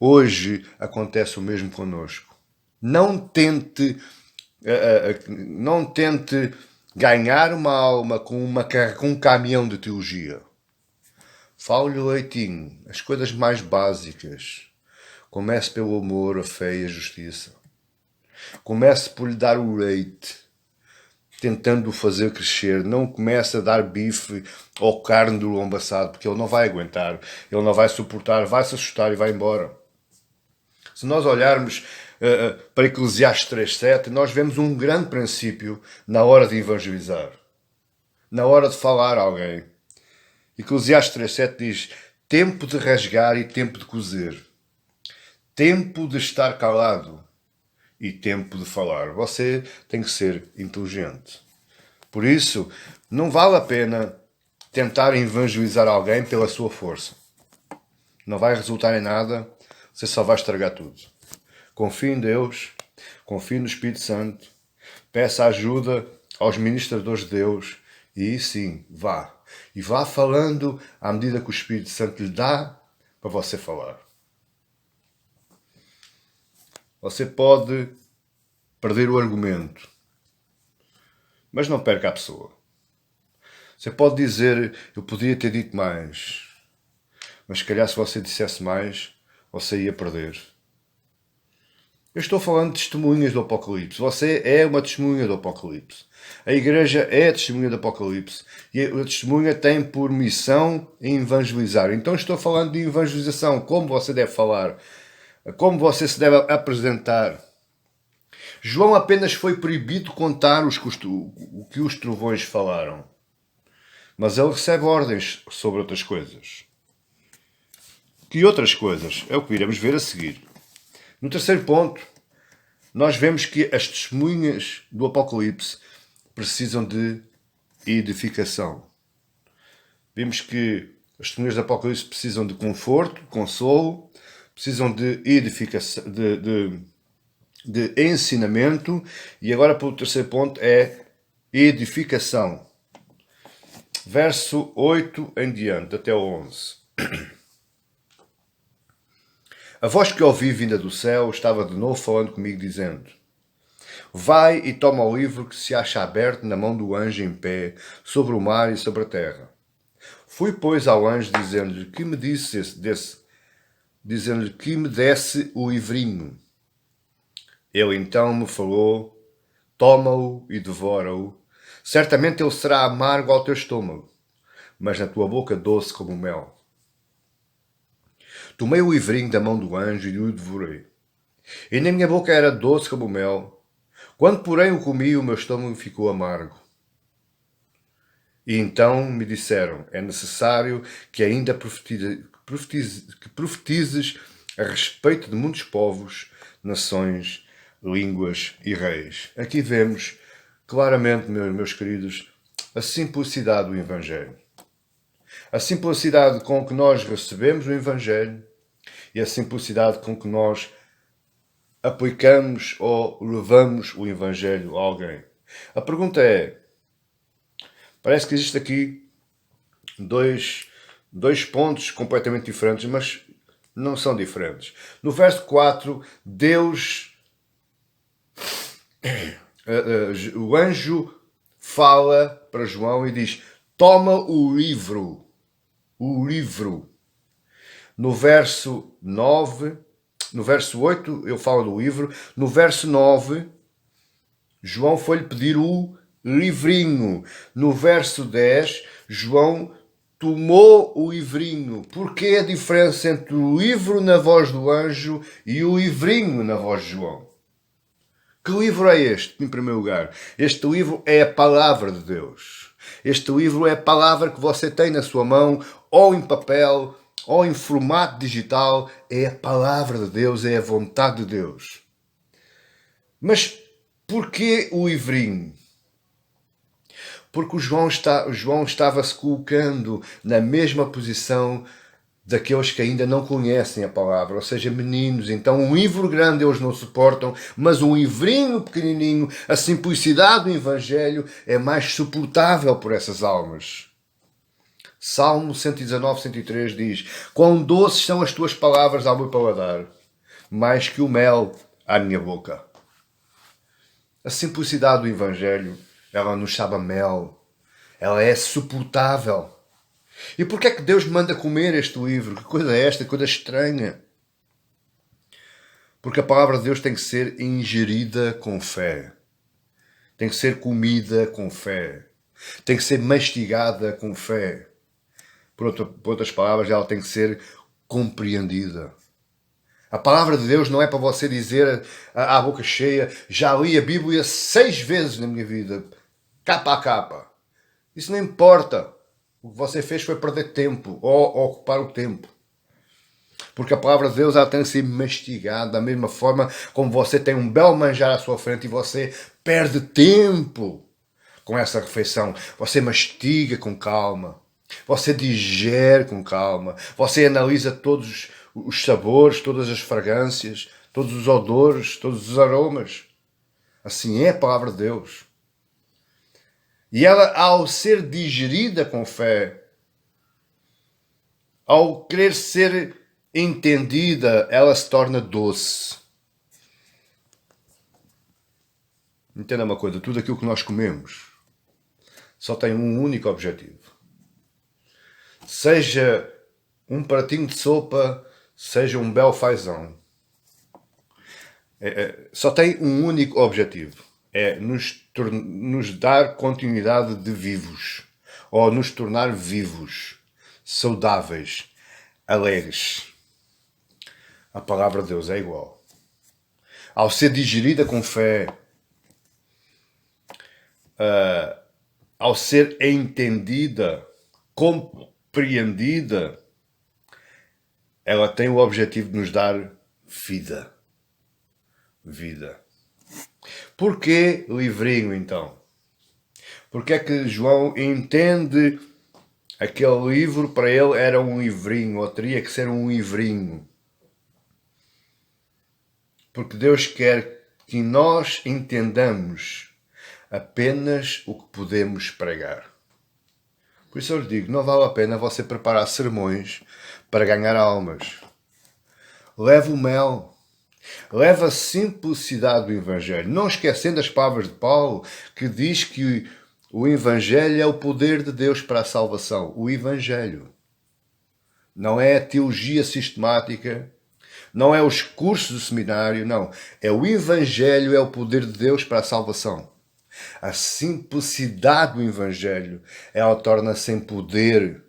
Hoje acontece o mesmo connosco. Não tente ganhar uma alma com um caminhão de teologia. Fale-lhe o leitinho, as coisas mais básicas. Comece pelo amor, a fé e a justiça. Comece por lhe dar o leite, tentando o fazer crescer. Não comece a dar bife ou carne do lombo assado, porque ele não vai aguentar, ele não vai suportar, vai se assustar e vai embora. Se nós olharmos para Eclesiastes 3,7, nós vemos um grande princípio na hora de evangelizar, na hora de falar a alguém. Eclesiastes 3,7 diz: tempo de rasgar e tempo de coser, tempo de estar calado e tempo de falar. Você tem que ser inteligente. Por isso, não vale a pena tentar evangelizar alguém pela sua força. Não vai resultar em nada, você só vai estragar tudo. Confie em Deus, confie no Espírito Santo, peça ajuda aos ministradores de Deus e sim, vá. E vá falando à medida que o Espírito Santo lhe dá para você falar. Você pode perder o argumento, mas não perca a pessoa. Você pode dizer: eu podia ter dito mais, mas se calhar se você dissesse mais, você ia perder. Eu estou falando de testemunhas do Apocalipse. Você é uma testemunha do Apocalipse. A igreja é a testemunha do Apocalipse. E a testemunha tem por missão evangelizar. Então estou falando de evangelização. Como você deve falar. Como você se deve apresentar. João apenas foi proibido contar o que os trovões falaram. Mas ele recebe ordens sobre outras coisas. Que outras coisas? É o que iremos ver a seguir. No terceiro ponto, nós vemos que as testemunhas do Apocalipse precisam de edificação. Vimos que as testemunhas do Apocalipse precisam de conforto, consolo, precisam de edificação, de ensinamento, e agora para o terceiro ponto é edificação. Verso 8 em diante, até o 11. A voz que ouvi vinda do céu estava de novo falando comigo, dizendo: vai e toma o livro que se acha aberto na mão do anjo em pé, sobre o mar e sobre a terra. Fui, pois, ao anjo, dizendo-lhe que me desse o livrinho. Ele então me falou toma-o e devora-o. Certamente ele será amargo ao teu estômago, mas na tua boca doce como mel. Tomei o livrinho da mão do anjo e o devorei. E na minha boca era doce como mel. Quando, porém, o comi, o meu estômago ficou amargo. E então me disseram, é necessário que ainda profetizes a respeito de muitos povos, nações, línguas e reis. Aqui vemos claramente, meus queridos, a simplicidade do Evangelho. A simplicidade com que nós recebemos o Evangelho e a simplicidade com que nós aplicamos ou levamos o Evangelho a alguém. A pergunta é, parece que existe aqui dois pontos completamente diferentes, mas não são diferentes. No verso 4, Deus, o anjo fala para João e diz, toma o livro. O livro. No verso 9, no verso 8, eu falo do livro. No verso 9, João foi-lhe pedir o livrinho. No verso 10, João tomou o livrinho. Porquê a diferença entre o livro na voz do anjo e o livrinho na voz de João? Que livro é este, em primeiro lugar? Este livro é a palavra de Deus. Este livro é a palavra que você tem na sua mão, ou em papel, ou em formato digital. É a palavra de Deus, é a vontade de Deus. Mas porquê o livrinho? Porque o João estava se colocando na mesma posição daqueles que ainda não conhecem a palavra, ou seja, meninos. Então um livro grande eles não suportam, mas um livrinho pequenininho, a simplicidade do Evangelho é mais suportável por essas almas. Salmo 119, 103 diz, quão doces são as tuas palavras ao meu paladar, mais que o mel à minha boca. A simplicidade do Evangelho, ela nos sabe a mel, ela é suportável. E porquê é que Deus manda comer este livro? Que coisa é esta? Que coisa estranha. Porque a palavra de Deus tem que ser ingerida com fé. Tem que ser comida com fé. Tem que ser mastigada com fé. Por outras palavras, ela tem que ser compreendida. A palavra de Deus não é para você dizer à boca cheia, já li a Bíblia 6 vezes na minha vida, capa a capa. Isso não importa. O que você fez foi perder tempo, ou ocupar o tempo. Porque a palavra de Deus ela tem que ser mastigada, da mesma forma como você tem um belo manjar à sua frente e você perde tempo com essa refeição. Você mastiga com calma. Você digere com calma. Você analisa todos os sabores, todas as fragrâncias, todos os odores, todos os aromas. Assim é a palavra de Deus. E ela, ao ser digerida com fé, ao querer ser entendida, ela se torna doce. Entenda uma coisa, tudo aquilo que nós comemos só tem um único objetivo. Seja um pratinho de sopa, seja um belo fazão. Só tem um único objetivo. É nos dar continuidade de vivos. Ou nos tornar vivos, saudáveis, alegres. A palavra de Deus é igual. Ao ser digerida com fé, ao ser entendida, compreendida, ela tem o objetivo de nos dar vida. Vida. Porquê livrinho, então? Porque é que João entende aquele livro, para ele era um livrinho, ou teria que ser um livrinho? Porque Deus quer que nós entendamos apenas o que podemos pregar. Por isso eu lhe digo, não vale a pena você preparar sermões para ganhar almas. Leve o mel. Leva a simplicidade do Evangelho, não esquecendo as palavras de Paulo, que diz que o Evangelho é o poder de Deus para a salvação. O Evangelho. Não é a teologia sistemática, Não é os cursos do seminário, não. É o Evangelho, é o poder de Deus para a salvação. A simplicidade do Evangelho, ela torna-se em poder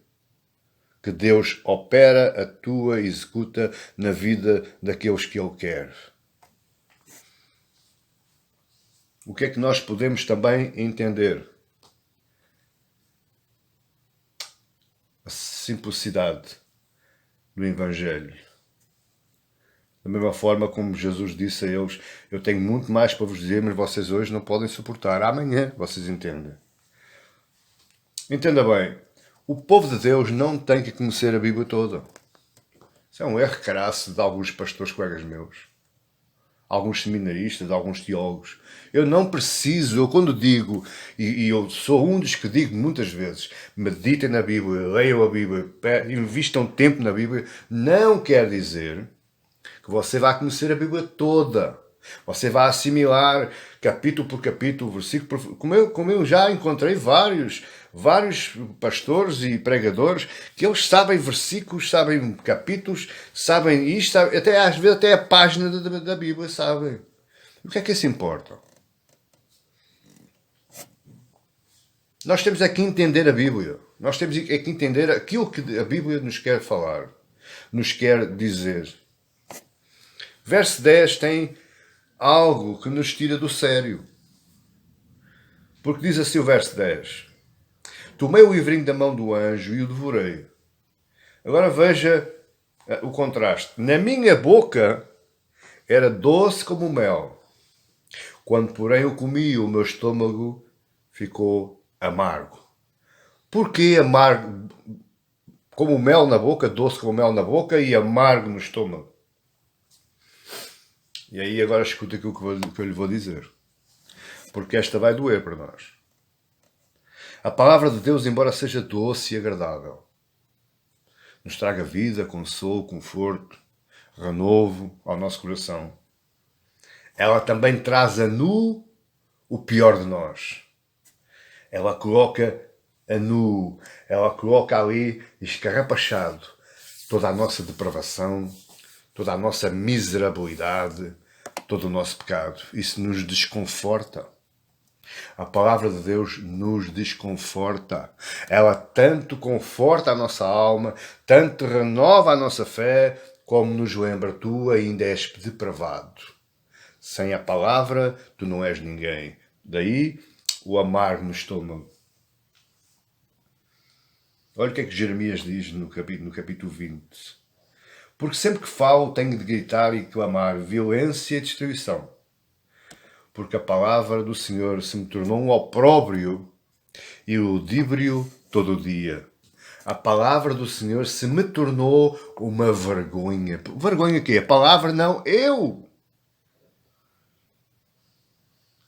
que Deus opera, atua, executa na vida daqueles que Ele quer. O que é que nós podemos também entender? A simplicidade do Evangelho. Da mesma forma como Jesus disse a eles, eu tenho muito mais para vos dizer, mas vocês hoje não podem suportar. Amanhã vocês entendem. Entenda bem, o povo de Deus não tem que conhecer a Bíblia toda. Isso é um erro crasso de alguns pastores colegas meus. Alguns seminaristas, alguns teólogos. Eu não preciso, eu quando digo, e eu sou um dos que digo muitas vezes, meditem na Bíblia, leiam a Bíblia, invistam tempo na Bíblia, não quer dizer que você vai conhecer a Bíblia toda. Você vai assimilar capítulo por capítulo, versículo por... Como eu já encontrei vários pastores e pregadores que eles sabem versículos, sabem capítulos, sabem isto, sabem, até às vezes até a página da Bíblia sabem. O que é que isso importa? Nós temos aqui entender a Bíblia. Nós temos aqui entender aquilo que a Bíblia nos quer falar, nos quer dizer. Verso 10 tem algo que nos tira do sério. Porque diz assim o verso 10. Tomei o livrinho da mão do anjo e o devorei. Agora veja o contraste. Na minha boca era doce como mel. Quando, porém, eu comi, o meu estômago ficou amargo. Porquê amargo? Como mel na boca, doce como mel na boca e amargo no estômago. E aí agora escuta aquilo que eu lhe vou dizer. Porque esta vai doer para nós. A palavra de Deus, embora seja doce e agradável, nos traga vida, consolo, conforto, renovo ao nosso coração. Ela também traz a nu o pior de nós. Ela coloca a nu, ela coloca ali escarrapachado toda a nossa depravação, toda a nossa miserabilidade, todo o nosso pecado. Isso nos desconforta. A palavra de Deus nos desconforta. Ela tanto conforta a nossa alma, tanto renova a nossa fé, como nos lembra, tu ainda és depravado. Sem a palavra, tu não és ninguém. Daí, o amargo no estômago. Olha o que é que Jeremias diz no capítulo 20. Porque sempre que falo tenho de gritar e clamar violência e destruição. Porque a palavra do Senhor se me tornou um opróbrio e ludíbrio todo o dia. A palavra do Senhor se me tornou uma vergonha. Vergonha o quê? A palavra não, eu.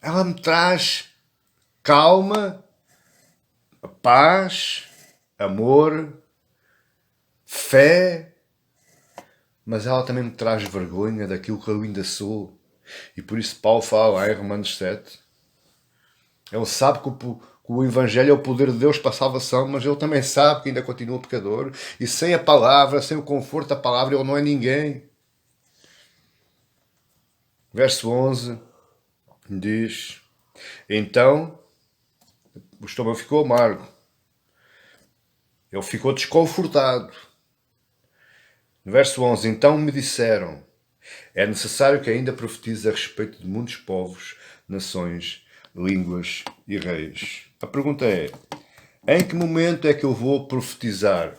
Ela me traz calma, paz, amor, fé, mas ela também me traz vergonha daquilo que eu ainda sou. E por isso Paulo fala lá em Romanos 7. Ele sabe que o Evangelho é o poder de Deus para a salvação, mas ele também sabe que ainda continua pecador. E sem a palavra, sem o conforto da palavra, ele não é ninguém. Verso 11 diz: então, o estômago ficou amargo. Ele ficou desconfortado. No verso 11, então me disseram: é necessário que ainda profetize a respeito de muitos povos, nações, línguas e reis. A pergunta é: em que momento é que eu vou profetizar?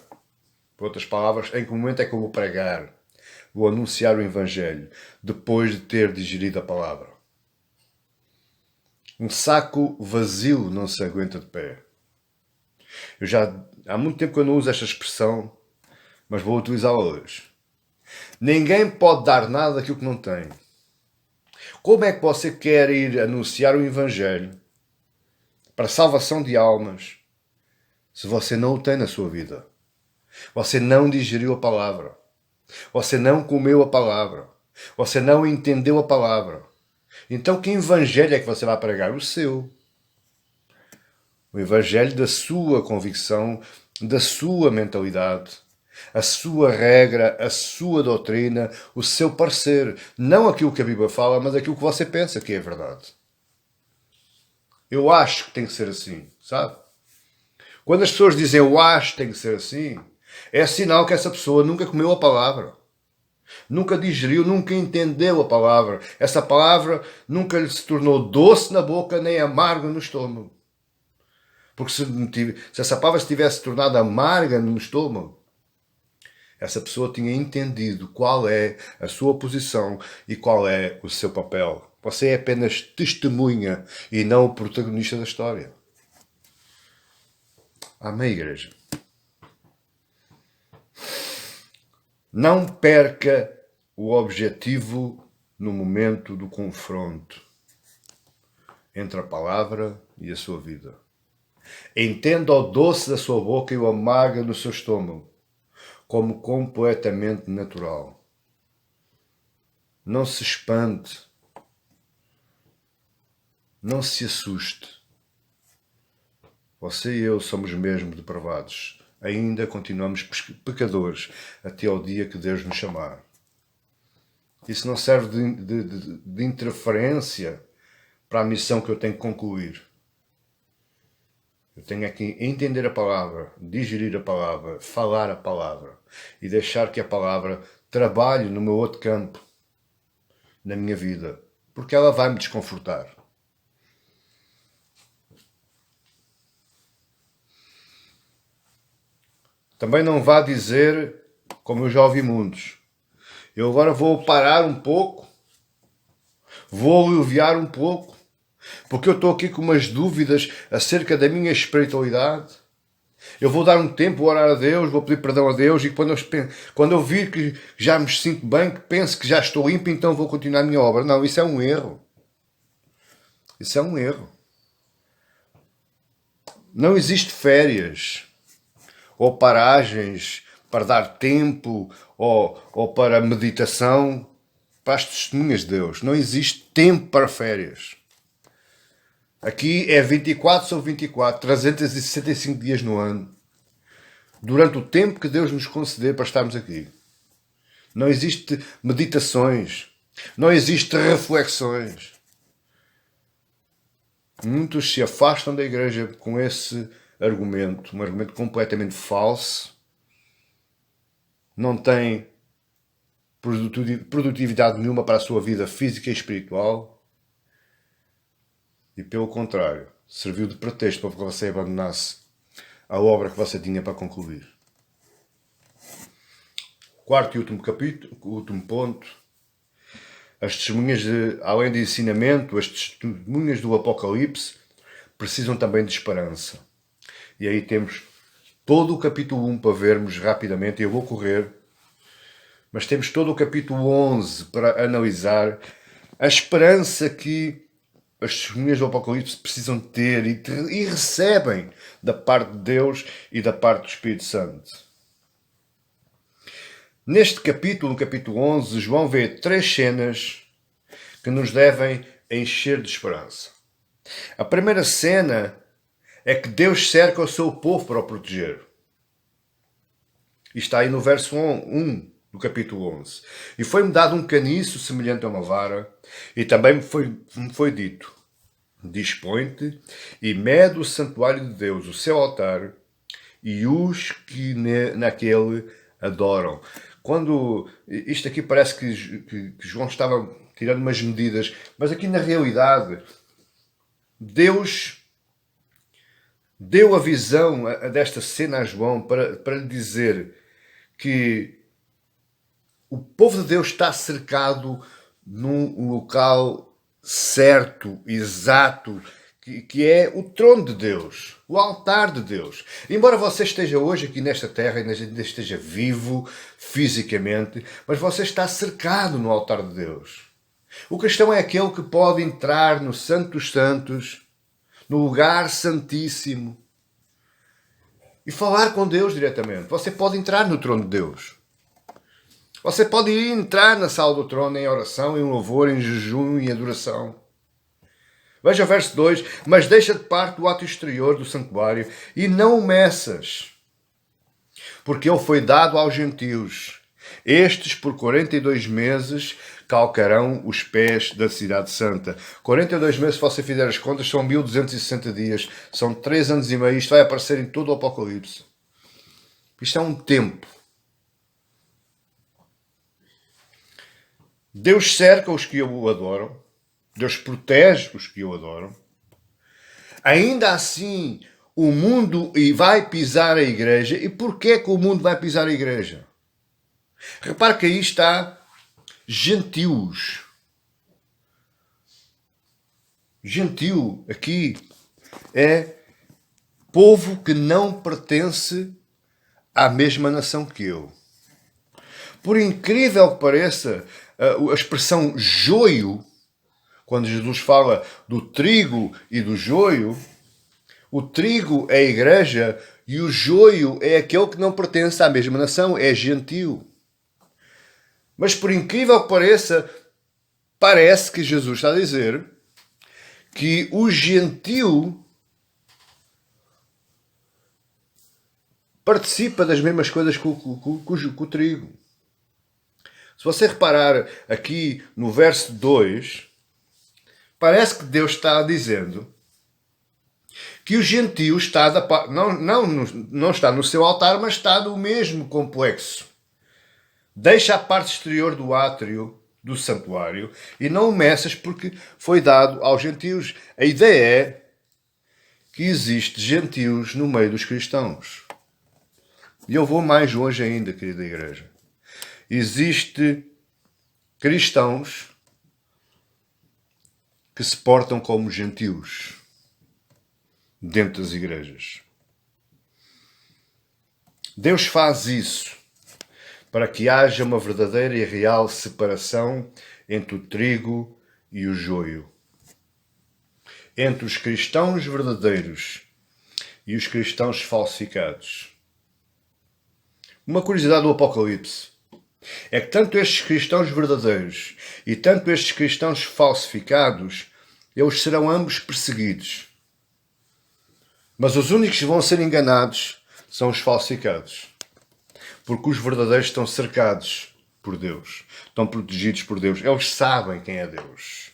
Por outras palavras, em que momento é que eu vou pregar? Vou anunciar o Evangelho, depois de ter digerido a palavra. Um saco vazio não se aguenta de pé. Há muito tempo que eu não uso esta expressão, mas vou utilizá-la hoje. Ninguém pode dar nada daquilo que não tem. Como é que você quer ir anunciar o Evangelho para a salvação de almas se você não o tem na sua vida? Você não digeriu a palavra. Você não comeu a palavra. Você não entendeu a palavra. Então que Evangelho é que você vai pregar? O seu. O Evangelho da sua convicção, da sua mentalidade. a sua regra, a sua doutrina, o seu parecer. Não aquilo que a Bíblia fala, mas aquilo que você pensa que é verdade. Eu acho que tem que ser assim, sabe? Quando as pessoas dizem eu acho que tem que ser assim, é sinal que essa pessoa nunca comeu a palavra. Nunca digeriu, nunca entendeu a palavra. Essa palavra nunca lhe se tornou doce na boca, nem amargo no estômago. Porque se essa palavra se tivesse tornado amarga no estômago, essa pessoa tinha entendido qual é a sua posição e qual é o seu papel. Você é apenas testemunha e não o protagonista da história. Amém, igreja? Não perca o objetivo no momento do confronto entre a palavra e a sua vida. Entenda o doce da sua boca e o amargo no seu estômago como completamente natural. Não se espante. Não se assuste. Você e eu somos mesmo depravados. Ainda continuamos pecadores até ao dia que Deus nos chamar. Isso não serve de interferência para a missão que eu tenho que concluir. Eu tenho que entender a palavra, digerir a palavra, falar a palavra e deixar que a palavra trabalhe no meu outro campo, na minha vida, porque ela vai me desconfortar. Também não vá dizer, como eu já ouvi muitos, eu agora vou parar um pouco, vou aliviar um pouco, porque eu estou aqui com umas dúvidas acerca da minha espiritualidade. Eu vou dar um tempo, vou orar a Deus, vou pedir perdão a Deus e quando eu vir que já me sinto bem, que penso que já estou limpo, então vou continuar a minha obra. Não, isso é um erro. Isso é um erro. Não existe férias ou paragens para dar tempo ou para meditação para as testemunhas de Deus. Não existe tempo para férias. Aqui é 24 sobre 24, 365 dias no ano. Durante o tempo que Deus nos conceder para estarmos aqui. Não existe meditações. Não existe reflexões. Muitos se afastam da igreja com esse argumento. Um argumento completamente falso. Não tem produtividade nenhuma para a sua vida física e espiritual. E pelo contrário, serviu de pretexto para que você abandonasse a obra que você tinha para concluir. Quarto e último capítulo, o último ponto. As testemunhas, além de ensinamento, as testemunhas do Apocalipse precisam também de esperança. E aí temos todo o capítulo 1 para vermos rapidamente, eu vou correr, mas temos todo o capítulo 11 para analisar a esperança que as testemunhas do Apocalipse precisam ter e recebem da parte de Deus e da parte do Espírito Santo. Neste capítulo, no capítulo 11, João vê 3 cenas que nos devem encher de esperança. A primeira cena é que Deus cerca o seu povo para o proteger. E está aí no verso 1 do capítulo 11. E foi-me dado um caniço semelhante a uma vara, e também me foi dito, dispõe-te e mede o santuário de Deus, o seu altar, e os que naquele adoram. Quando isto aqui parece que João estava tirando umas medidas, mas aqui na realidade Deus deu a visão desta cena a João para lhe dizer que o povo de Deus está cercado num local certo, exato, que é o trono de Deus, o altar de Deus. Embora você esteja hoje aqui nesta terra e ainda esteja vivo fisicamente, mas você está cercado no altar de Deus. O cristão é aquele que pode entrar no Santo dos Santos, no lugar santíssimo, e falar com Deus diretamente. Você pode entrar no trono de Deus. Você pode entrar na sala do trono em oração, em louvor, em jejum e adoração. Veja o verso 2. Mas deixa de parte o ato exterior do santuário e não o meças. porque ele foi dado aos gentios. Estes, por 42 meses, calcarão os pés da cidade santa. 42 meses, se você fizer as contas, são 1260 dias. São 3 anos e meio. Isto vai aparecer em todo o Apocalipse. Isto é um tempo. Deus cerca os que o adoram. Deus protege os que o adoram. Ainda assim, o mundo vai pisar a igreja. E porquê que o mundo vai pisar a igreja? Repare que aí está gentios. Gentio aqui é povo que não pertence à mesma nação que eu. Por incrível que pareça, a expressão joio, quando Jesus fala do trigo e do joio, o trigo é a igreja e o joio é aquele que não pertence à mesma nação, é gentio. Mas por incrível que pareça, parece que Jesus está a dizer que o gentio participa das mesmas coisas que o trigo. Se você reparar aqui no verso 2, parece que Deus está dizendo que o gentio está não está no seu altar, mas está no mesmo complexo. Deixa a parte exterior do átrio do santuário e não o meças porque foi dado aos gentios. A ideia é que existe gentios no meio dos cristãos. E eu vou mais longe ainda, querida igreja. Existe cristãos que se portam como gentios dentro das igrejas. Deus faz isso para que haja uma verdadeira e real separação entre o trigo e o joio. Entre os cristãos verdadeiros e os cristãos falsificados. Uma curiosidade do Apocalipse é que tanto estes cristãos verdadeiros e tanto estes cristãos falsificados, eles serão ambos perseguidos. Mas os únicos que vão ser enganados são os falsificados. Porque os verdadeiros estão cercados por Deus. Estão protegidos por Deus. Eles sabem quem é Deus.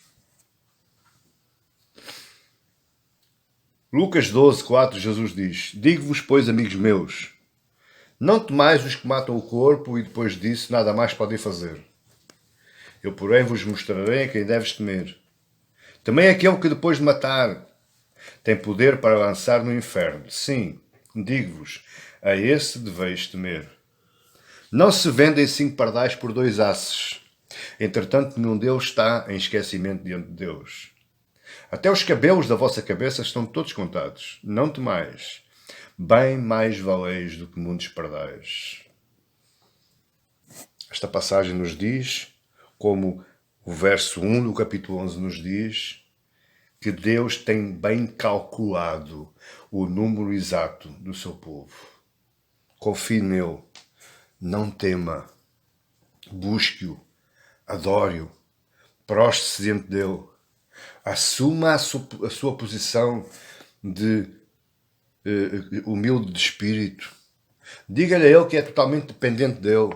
Lucas 12, 4, Jesus diz: digo-vos, pois, amigos meus, não temais os que matam o corpo e depois disso nada mais podem fazer. Eu, porém, vos mostrarei a quem deves temer. Também aquele que depois de matar tem poder para lançar no inferno. Sim, digo-vos, a esse deveis temer. Não se vendem 5 pardais por 2 asses. Entretanto, nenhum deles está em esquecimento diante de Deus. Até os cabelos da vossa cabeça estão todos contados. Não temais. Bem mais valeis do que muitos pardais. Esta passagem nos diz, como o verso 1 do capítulo 11 nos diz, que Deus tem bem calculado o número exato do seu povo. Confie nele. Não tema, busque-o, adore-o, prostre-se diante dele, assuma a sua posição de humilde de espírito, diga-lhe a ele que é totalmente dependente dele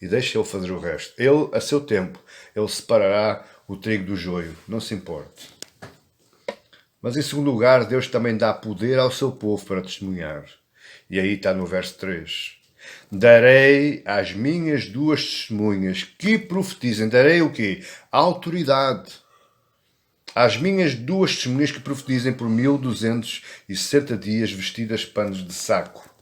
e deixe ele fazer o resto. Ele, a seu tempo, ele separará o trigo do joio, não se importe. Mas em segundo lugar, Deus também dá poder ao seu povo para testemunhar. E aí está no verso 3. Darei às minhas 2 testemunhas que profetizem. Darei o quê? A autoridade. Às minhas 2 testemunhas que profetizem por 1260 dias vestidas de panos de saco.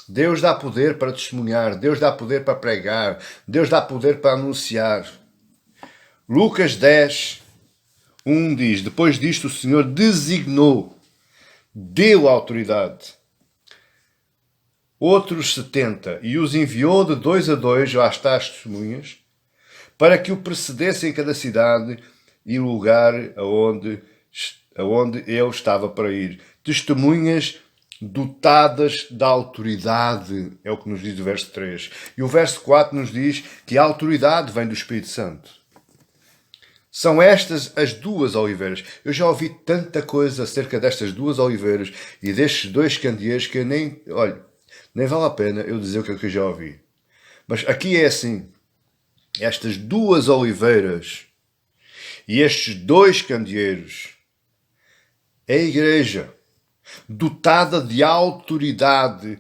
Deus dá poder para testemunhar. Deus dá poder para pregar. Deus dá poder para anunciar. Lucas 10, 1 diz: depois disto o Senhor designou, deu autoridade. Outros 70, e os enviou de 2 a 2, lá está as testemunhas, para que o precedessem em cada cidade e lugar aonde ele estava para ir. Testemunhas dotadas da autoridade, é o que nos diz o verso 3. E o verso 4 nos diz que a autoridade vem do Espírito Santo. São estas as 2 oliveiras. Eu já ouvi tanta coisa acerca destas 2 oliveiras e destes 2 candeeiros que eu nem... Olha, Nem vale a pena eu dizer o que eu já ouvi. Mas aqui é assim. Estas duas oliveiras e estes dois candeeiros é a igreja, dotada de autoridade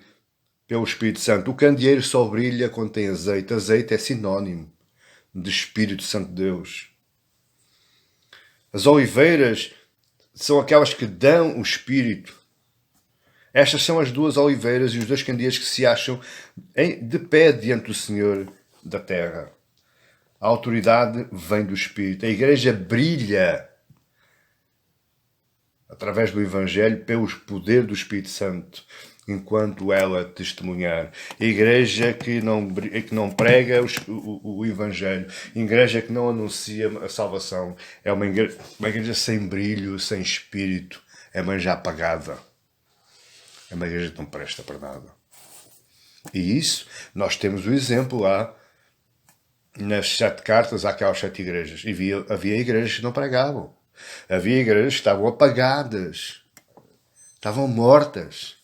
pelo Espírito Santo. O candeeiro só brilha quando tem azeite. Azeite é sinónimo de Espírito Santo de Deus. As oliveiras são aquelas que dão o Espírito. Estas são as duas oliveiras e os dois candeeiros que se acham de pé diante do Senhor da terra. A autoridade vem do Espírito. A igreja brilha através do Evangelho pelo poder do Espírito Santo, enquanto ela testemunhar. A igreja que não prega o Evangelho, a igreja que não anuncia a salvação, é uma igreja sem brilho, sem espírito, é uma igreja apagada. É uma igreja que não presta para nada. E isso, nós temos o exemplo lá nas 7 cartas àquelas 7 igrejas. E havia igrejas que não pregavam. Havia igrejas que estavam apagadas. Estavam mortas.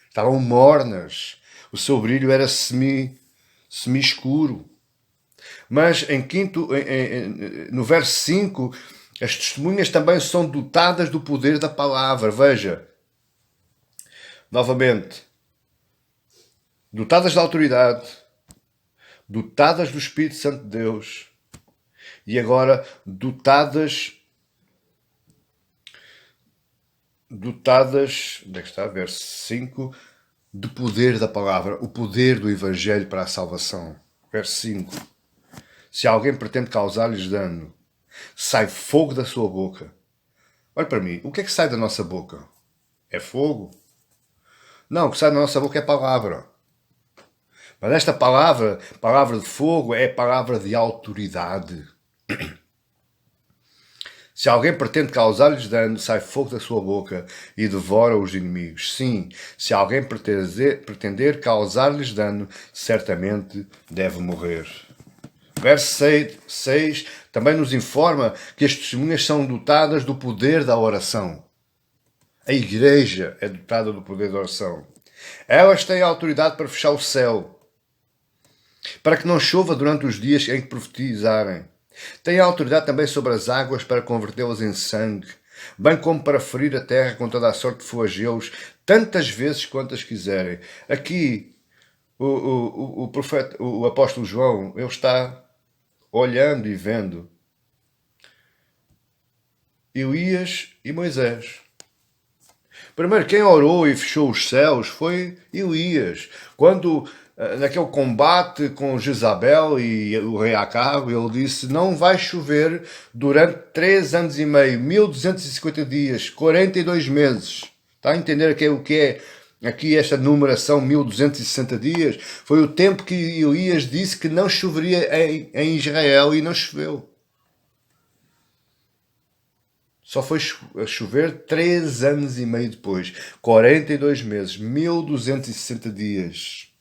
Estavam mornas. O seu brilho era semi-escuro. Mas no verso 5, as testemunhas também são dotadas do poder da palavra. Veja. Novamente. Dotadas da autoridade. Dotadas do Espírito Santo de Deus. E agora dotadas, onde é que está? Verso 5, de poder da palavra, o poder do Evangelho para a salvação. Verso 5. Se alguém pretende causar-lhes dano, sai fogo da sua boca. Olha para mim, o que é que sai da nossa boca? É fogo? Não, o que sai da nossa boca é palavra. Mas esta palavra de fogo, é palavra de autoridade. Se alguém pretende causar-lhes dano, sai fogo da sua boca e devora os inimigos. Sim, se alguém pretender causar-lhes dano, certamente deve morrer. Verso 6 também nos informa que as testemunhas são dotadas do poder da oração. A igreja é dotada do poder da oração. Elas têm autoridade para fechar o céu, para que não chova durante os dias em que profetizarem. Têm autoridade também sobre as águas para convertê-las em sangue, bem como para ferir a terra com toda a sorte de flagelos, tantas vezes quantas quiserem. Aqui, o profeta, o apóstolo João, ele está olhando e vendo Elias e Moisés. Primeiro, quem orou e fechou os céus foi Elias. Quando, naquele combate com Jezabel e o rei Acabe, ele disse: não vai chover durante 3 anos e meio, 1250 dias, 42 meses. Está a entender o que é aqui esta numeração, 1260 dias? Foi o tempo que Elias disse que não choveria em Israel e não choveu. Só foi chover 3 anos e meio depois. 42 meses. 1260 dias.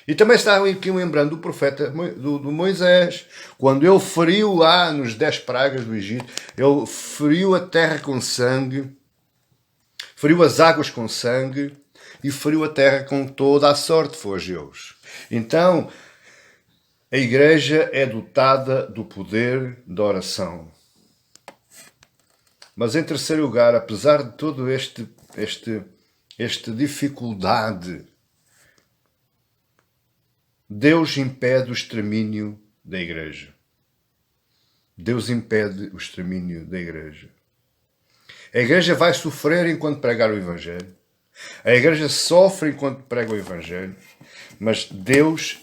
E também está aqui lembrando do profeta do Moisés. Quando ele feriu lá nos 10 pragas do Egito, ele feriu a terra com sangue, feriu as águas com sangue e feriu a terra com toda a sorte de flagelos. Então, a igreja é dotada do poder da oração. Mas em terceiro lugar, apesar de todo esta dificuldade, Deus impede o extermínio da igreja. Deus impede o extermínio da igreja. A igreja vai sofrer enquanto pregar o Evangelho. A igreja sofre enquanto prega o Evangelho. Mas Deus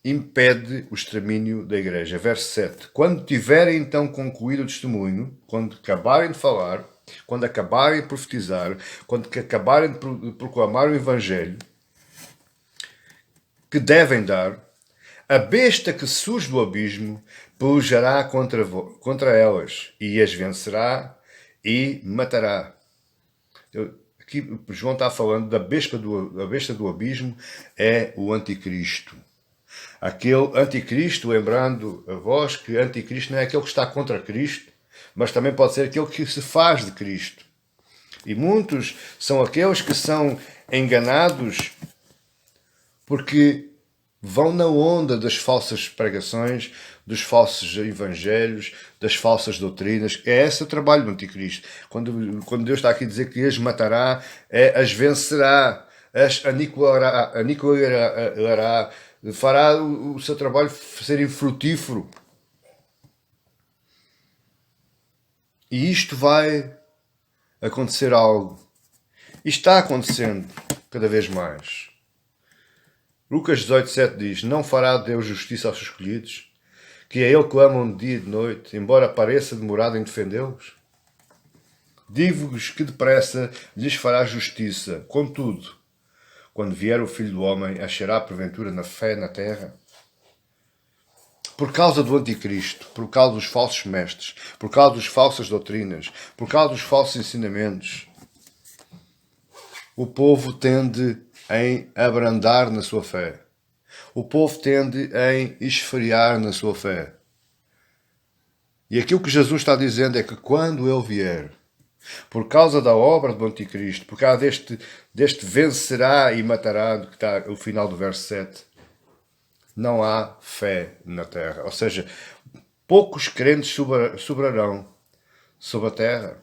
impede o extermínio da igreja. Verso 7. Quando tiverem então concluído o testemunho, quando acabarem de falar, quando acabarem de profetizar, quando acabarem de proclamar o Evangelho, que devem dar, a besta que surge do abismo pelejará contra elas e as vencerá e matará. Aqui João está falando da besta do abismo, é o anticristo. Aquele anticristo, lembrando a vós que anticristo não é aquele que está contra Cristo, mas também pode ser aquele que se faz de Cristo. E muitos são aqueles que são enganados porque vão na onda das falsas pregações, dos falsos evangelhos, das falsas doutrinas. É esse o trabalho do anticristo. Quando Deus está aqui a dizer que as matará, as vencerá, as aniquilará, fará o seu trabalho ser infrutífero. E isto vai acontecer algo. E está acontecendo cada vez mais. Lucas 18:7 diz: não fará Deus justiça aos seus escolhidos, que é Ele que amam de dia e de noite, embora pareça demorado em defendê-los? Digo-vos que depressa lhes fará justiça. Contudo, quando vier o Filho do Homem, achará porventura na fé na terra? Por causa do anticristo, por causa dos falsos mestres, por causa das falsas doutrinas, por causa dos falsos ensinamentos, o povo tende em abrandar na sua fé. O povo tende em esfriar na sua fé. E aquilo que Jesus está dizendo é que quando Ele vier, por causa da obra do anticristo, por causa deste vencerá e matará, que está o final do verso 7, não há fé na terra. Ou seja, poucos crentes sobrarão sobre a terra.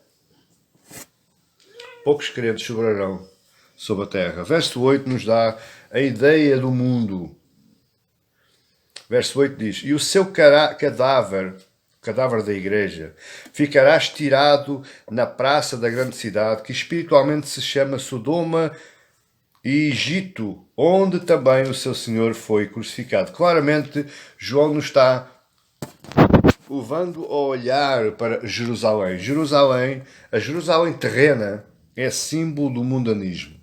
Poucos crentes sobrarão sobre a terra. Verso 8 nos dá a ideia do mundo. Verso 8 diz: e o seu cadáver da igreja, ficará estirado na praça da grande cidade, que espiritualmente se chama Sodoma e Egito, onde também o seu Senhor foi crucificado. Claramente, João nos está levando a olhar para Jerusalém. A Jerusalém terrena, é símbolo do mundanismo.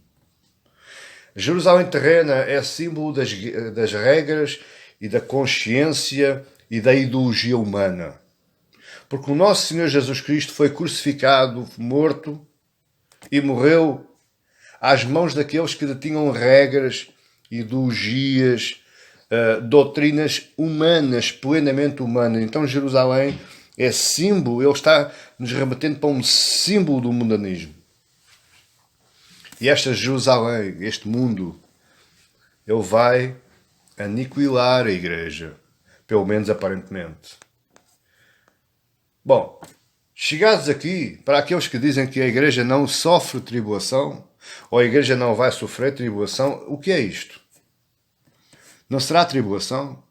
A Jerusalém terrena é símbolo das regras e da consciência e da ideologia humana. Porque o nosso Senhor Jesus Cristo foi crucificado, morto e morreu às mãos daqueles que detinham regras, ideologias, doutrinas humanas, plenamente humanas. Então Jerusalém é símbolo, ele está nos remetendo para um símbolo do mundanismo. E esta Jerusalém, este mundo, ele vai aniquilar a igreja, pelo menos aparentemente. Bom, chegados aqui, para aqueles que dizem que a igreja não sofre tribulação, ou a igreja não vai sofrer tribulação, o que é isto? Não será tribulação?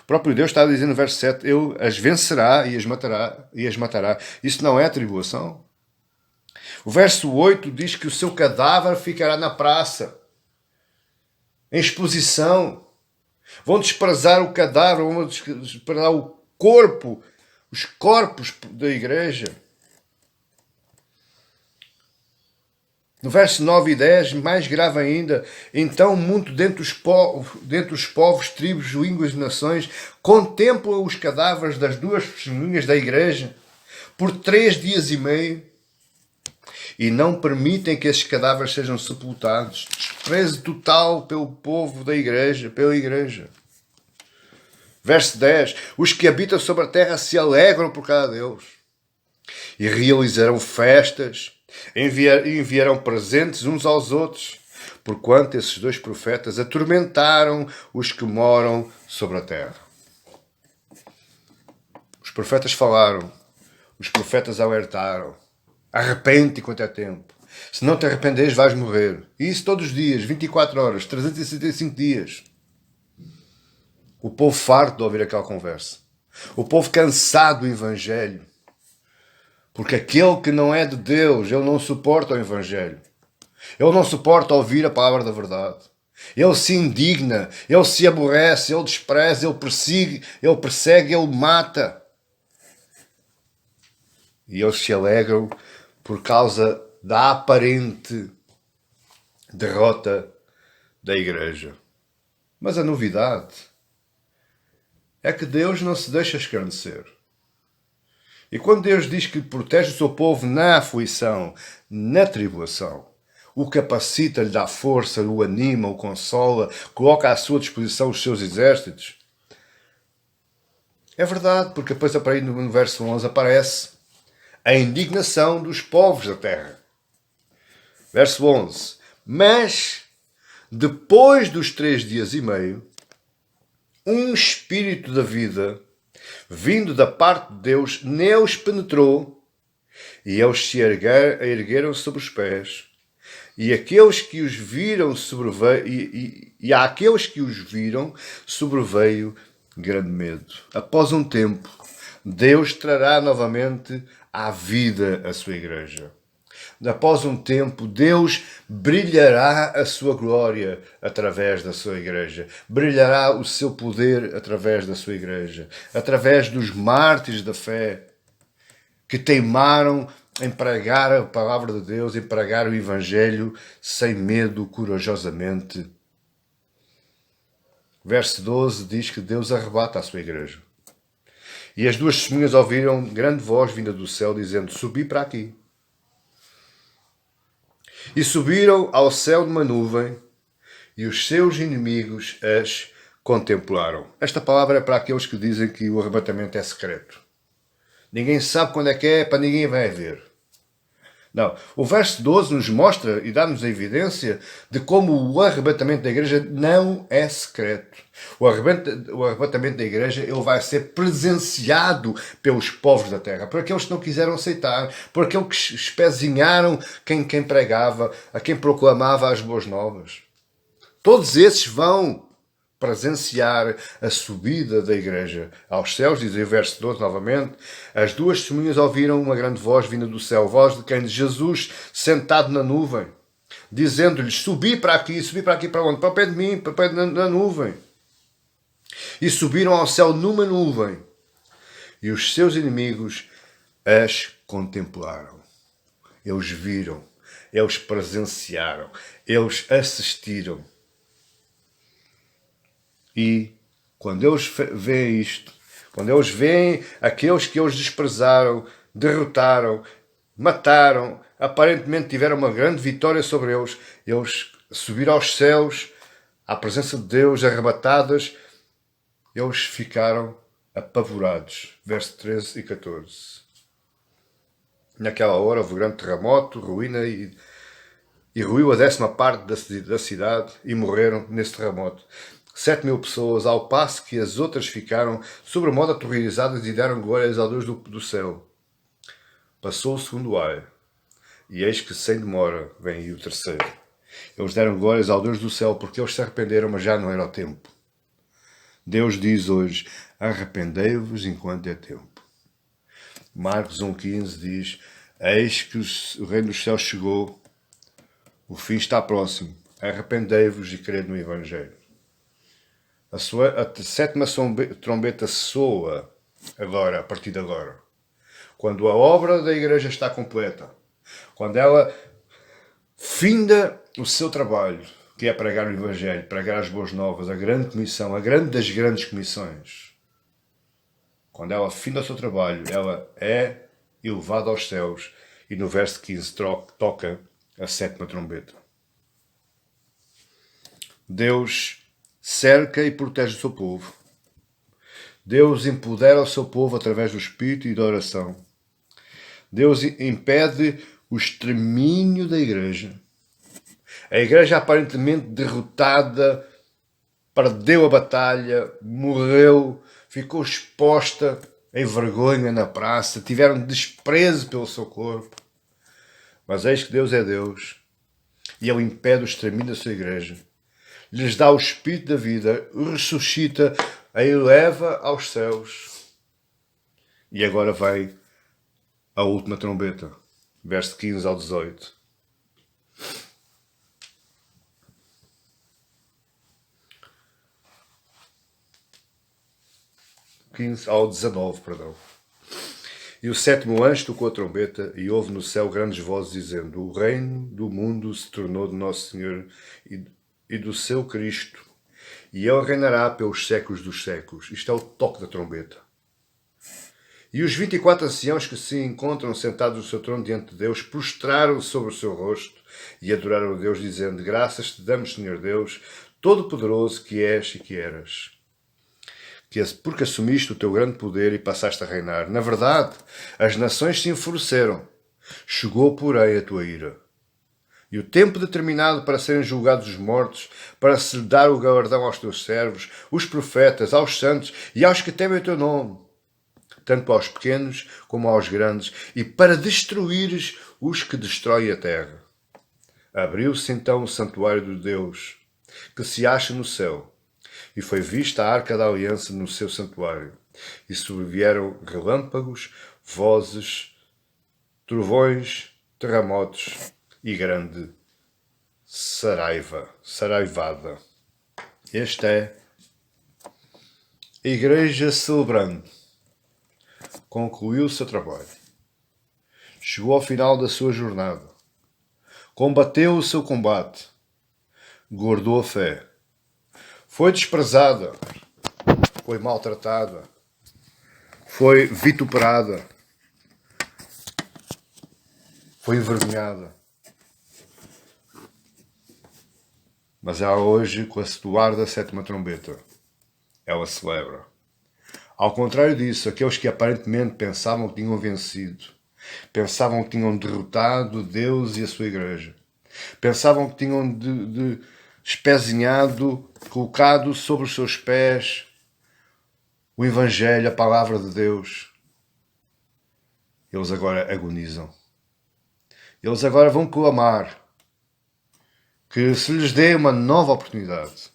O próprio Deus está a dizer no verso 7, Ele as vencerá e as matará. Isso não é tribulação? O verso 8 diz que o seu cadáver ficará na praça, em exposição. Vão desprezar o cadáver, vão desprezar o corpo, os corpos da igreja. No verso 9 e 10, mais grave ainda, então muito dentre os povos, tribos, línguas e nações, contemplam os cadáveres das duas testemunhas da igreja por 3 dias e meio e não permitem que esses cadáveres sejam sepultados. Desprezo total pelo povo da igreja, pela igreja. Verso 10, os que habitam sobre a terra se alegram por causa deles e realizarão festas, enviarão presentes uns aos outros, porquanto esses 2 profetas atormentaram os que moram sobre a terra. Os profetas falaram, os profetas alertaram, arrepende-te enquanto é tempo, se não te arrependeres vais morrer. E isso todos os dias, 24 horas, 365 dias. O povo farto de ouvir aquela conversa, o povo cansado do evangelho, porque aquele que não é de Deus, ele não suporta o evangelho. Ele não suporta ouvir a palavra da verdade. Ele se indigna, ele se aborrece, ele despreza, ele persegue, ele mata. E eles se alegram por causa da aparente derrota da igreja. Mas a novidade é que Deus não se deixa escarnecer. E quando Deus diz que protege o seu povo na aflição, na tribulação, o capacita, lhe dá força, o anima, o consola, coloca à sua disposição os seus exércitos. É verdade, porque depois aí no verso 11 aparece a indignação dos povos da terra. Verso 11. Mas depois dos 3 dias e meio, um espírito da vida, vindo da parte de Deus, neles penetrou, e eles se ergueram sobre os pés. E àqueles que os viram sobreveio grande medo. Após um tempo, Deus trará novamente à vida a sua igreja. Após um tempo, Deus brilhará a sua glória através da sua igreja. Brilhará o seu poder através da sua igreja. Através dos mártires da fé que teimaram em pregar a palavra de Deus, em pregar o Evangelho sem medo, corajosamente. Verso 12 diz que Deus arrebata a sua igreja. E as duas testemunhas ouviram grande voz vinda do céu, dizendo: subi para aqui. E subiram ao céu numa nuvem, e os seus inimigos as contemplaram. Esta palavra é para aqueles que dizem que o arrebatamento é secreto. Ninguém sabe quando é, para ninguém vai ver. Não. O verso 12 nos mostra e dá-nos a evidência de como o arrebatamento da igreja não é secreto. O arrebatamento da igreja ele vai ser presenciado pelos povos da terra, por aqueles que não quiseram aceitar, por aqueles que espezinharam quem pregava, a quem proclamava as boas novas. Todos esses vão presenciar a subida da igreja aos céus, diz o verso 12 novamente. As duas testemunhas ouviram uma grande voz vinda do céu, voz de quem? De Jesus sentado na nuvem, dizendo-lhes: subi para aqui para onde? Para o pé de mim, para o pé da nuvem. E subiram ao céu numa nuvem, e os seus inimigos as contemplaram. Eles viram, eles presenciaram, eles assistiram. E quando eles veem isto, quando eles veem aqueles que eles desprezaram, derrotaram, mataram, aparentemente tiveram uma grande vitória sobre eles, eles subiram aos céus, à presença de Deus, arrebatadas, eles ficaram apavorados. Verso 13 e 14. Naquela hora houve grande terremoto, ruína e ruiu a 10ª parte da cidade e morreram nesse terremoto 7.000 pessoas, ao passo que as outras ficaram sobremodo aterrorizadas e deram glórias ao Deus do céu. Passou o segundo ar, e eis que sem demora vem aí o terceiro. Eles deram glórias ao Deus do céu porque eles se arrependeram, mas já não era o tempo. Deus diz hoje: arrependei-vos enquanto é tempo. Marcos 1,15 diz: eis que o reino dos céus chegou, o fim está próximo, arrependei-vos e crede no Evangelho. A 7ª trombeta soa agora, a partir de agora. Quando a obra da igreja está completa, quando ela finda o seu trabalho, que é pregar o Evangelho, pregar as boas novas, a grande comissão, a grande das grandes comissões. Quando ela finda o seu trabalho, ela é elevada aos céus e no verso 15 toca a 7ª trombeta. Deus cerca e protege o seu povo. Deus empodera o seu povo através do Espírito e da oração. Deus impede o extermínio da igreja. A igreja aparentemente derrotada, perdeu a batalha, morreu, ficou exposta em vergonha na praça, tiveram desprezo pelo seu corpo. Mas eis que Deus é Deus e Ele impede o extermínio da sua igreja. Lhes dá o Espírito da vida, o ressuscita, a eleva aos céus. E agora vai a última trombeta, verso 15 ao 18. Ao 19, perdão. E o 7º anjo tocou a trombeta, e houve no céu grandes vozes dizendo: o reino do mundo se tornou de Nosso Senhor e do seu Cristo, e Ele reinará pelos séculos dos séculos. Isto é o toque da trombeta. E os 24 anciãos que se encontram sentados no seu trono diante de Deus prostraram-se sobre o seu rosto e adoraram a Deus, dizendo: graças te damos, Senhor Deus, Todo-Poderoso que és e que eras, porque assumiste o teu grande poder e passaste a reinar. Na verdade, as nações se enfureceram. Chegou, porém, a tua ira. e o tempo determinado para serem julgados os mortos, para se dar o galardão aos teus servos, os profetas, aos santos e aos que temem o teu nome, tanto aos pequenos como aos grandes, e para destruires os que destroem a terra. Abriu-se então o santuário de Deus, que se acha no céu, e foi vista a arca da aliança no seu santuário, e sobrevieram relâmpagos, vozes, trovões, terremotos e grande saraivada. Esta é a Igreja celebrando. Concluiu o seu trabalho. Chegou ao final da sua jornada. Combateu o seu combate. Guardou a fé. Foi desprezada. Foi maltratada. Foi vituperada. Foi envergonhada. Mas ela hoje, com a soar da sétima trombeta, ela celebra. Ao contrário disso, aqueles que aparentemente pensavam que tinham vencido, pensavam que tinham derrotado Deus e a sua Igreja, pensavam que tinham espezinhado, colocado sobre os seus pés o Evangelho, a Palavra de Deus, eles agora agonizam. Eles agora vão clamar que se lhes dê uma nova oportunidade.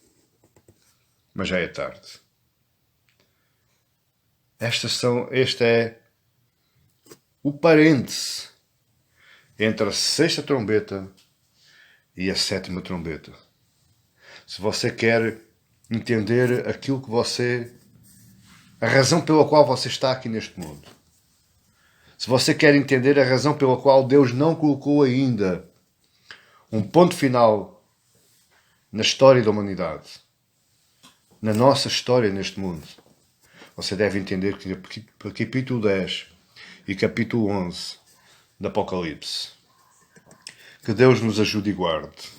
Mas já é tarde. Este é o parêntese entre a sexta trombeta e a sétima trombeta. Se você quer entender aquilo que a razão pela qual você está aqui neste mundo, se você quer entender a razão pela qual Deus não colocou ainda um ponto final na história da humanidade, na nossa história neste mundo, você deve entender que capítulo 10 e capítulo 11 do Apocalipse. Que Deus nos ajude e guarde.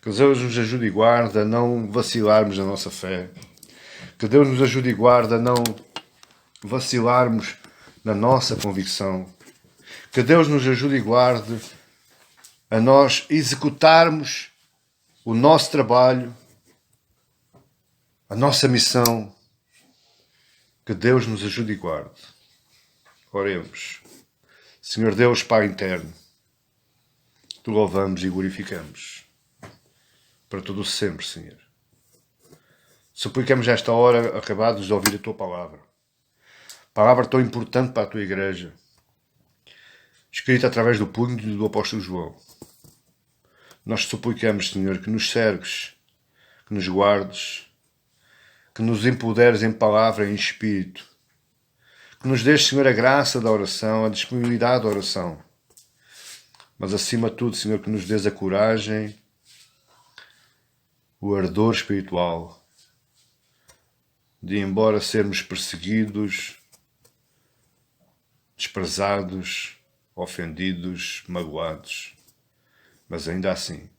Que Deus nos ajude e guarde a não vacilarmos na nossa fé. Que Deus nos ajude e guarde a não vacilarmos na nossa convicção. Que Deus nos ajude e guarde a nós executarmos o nosso trabalho, a nossa missão. Que Deus nos ajude e guarde. Oremos. Senhor Deus, Pai eterno, te louvamos e glorificamos para todo o sempre, Senhor. Suplicamos esta hora, acabados de ouvir a Tua palavra. Palavra tão importante para a Tua Igreja, escrita através do punho do apóstolo João. Nós te suplicamos, Senhor, que nos cerques, que nos guardes, que nos empoderes em palavra e em espírito, que nos dês, Senhor, a graça da oração, a disponibilidade da oração, mas acima de tudo, Senhor, que nos dês a coragem, o ardor espiritual de, embora sermos perseguidos, desprezados, ofendidos, magoados, mas ainda assim,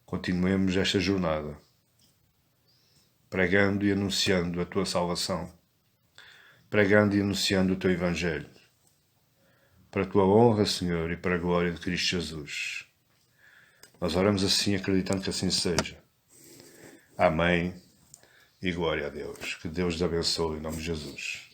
continuemos esta jornada, pregando e anunciando a Tua salvação, pregando e anunciando o Teu Evangelho, para a Tua honra, Senhor, e para a glória de Cristo Jesus. Nós oramos assim, acreditando que assim seja. Amém e glória a Deus. Que Deus te abençoe em nome de Jesus.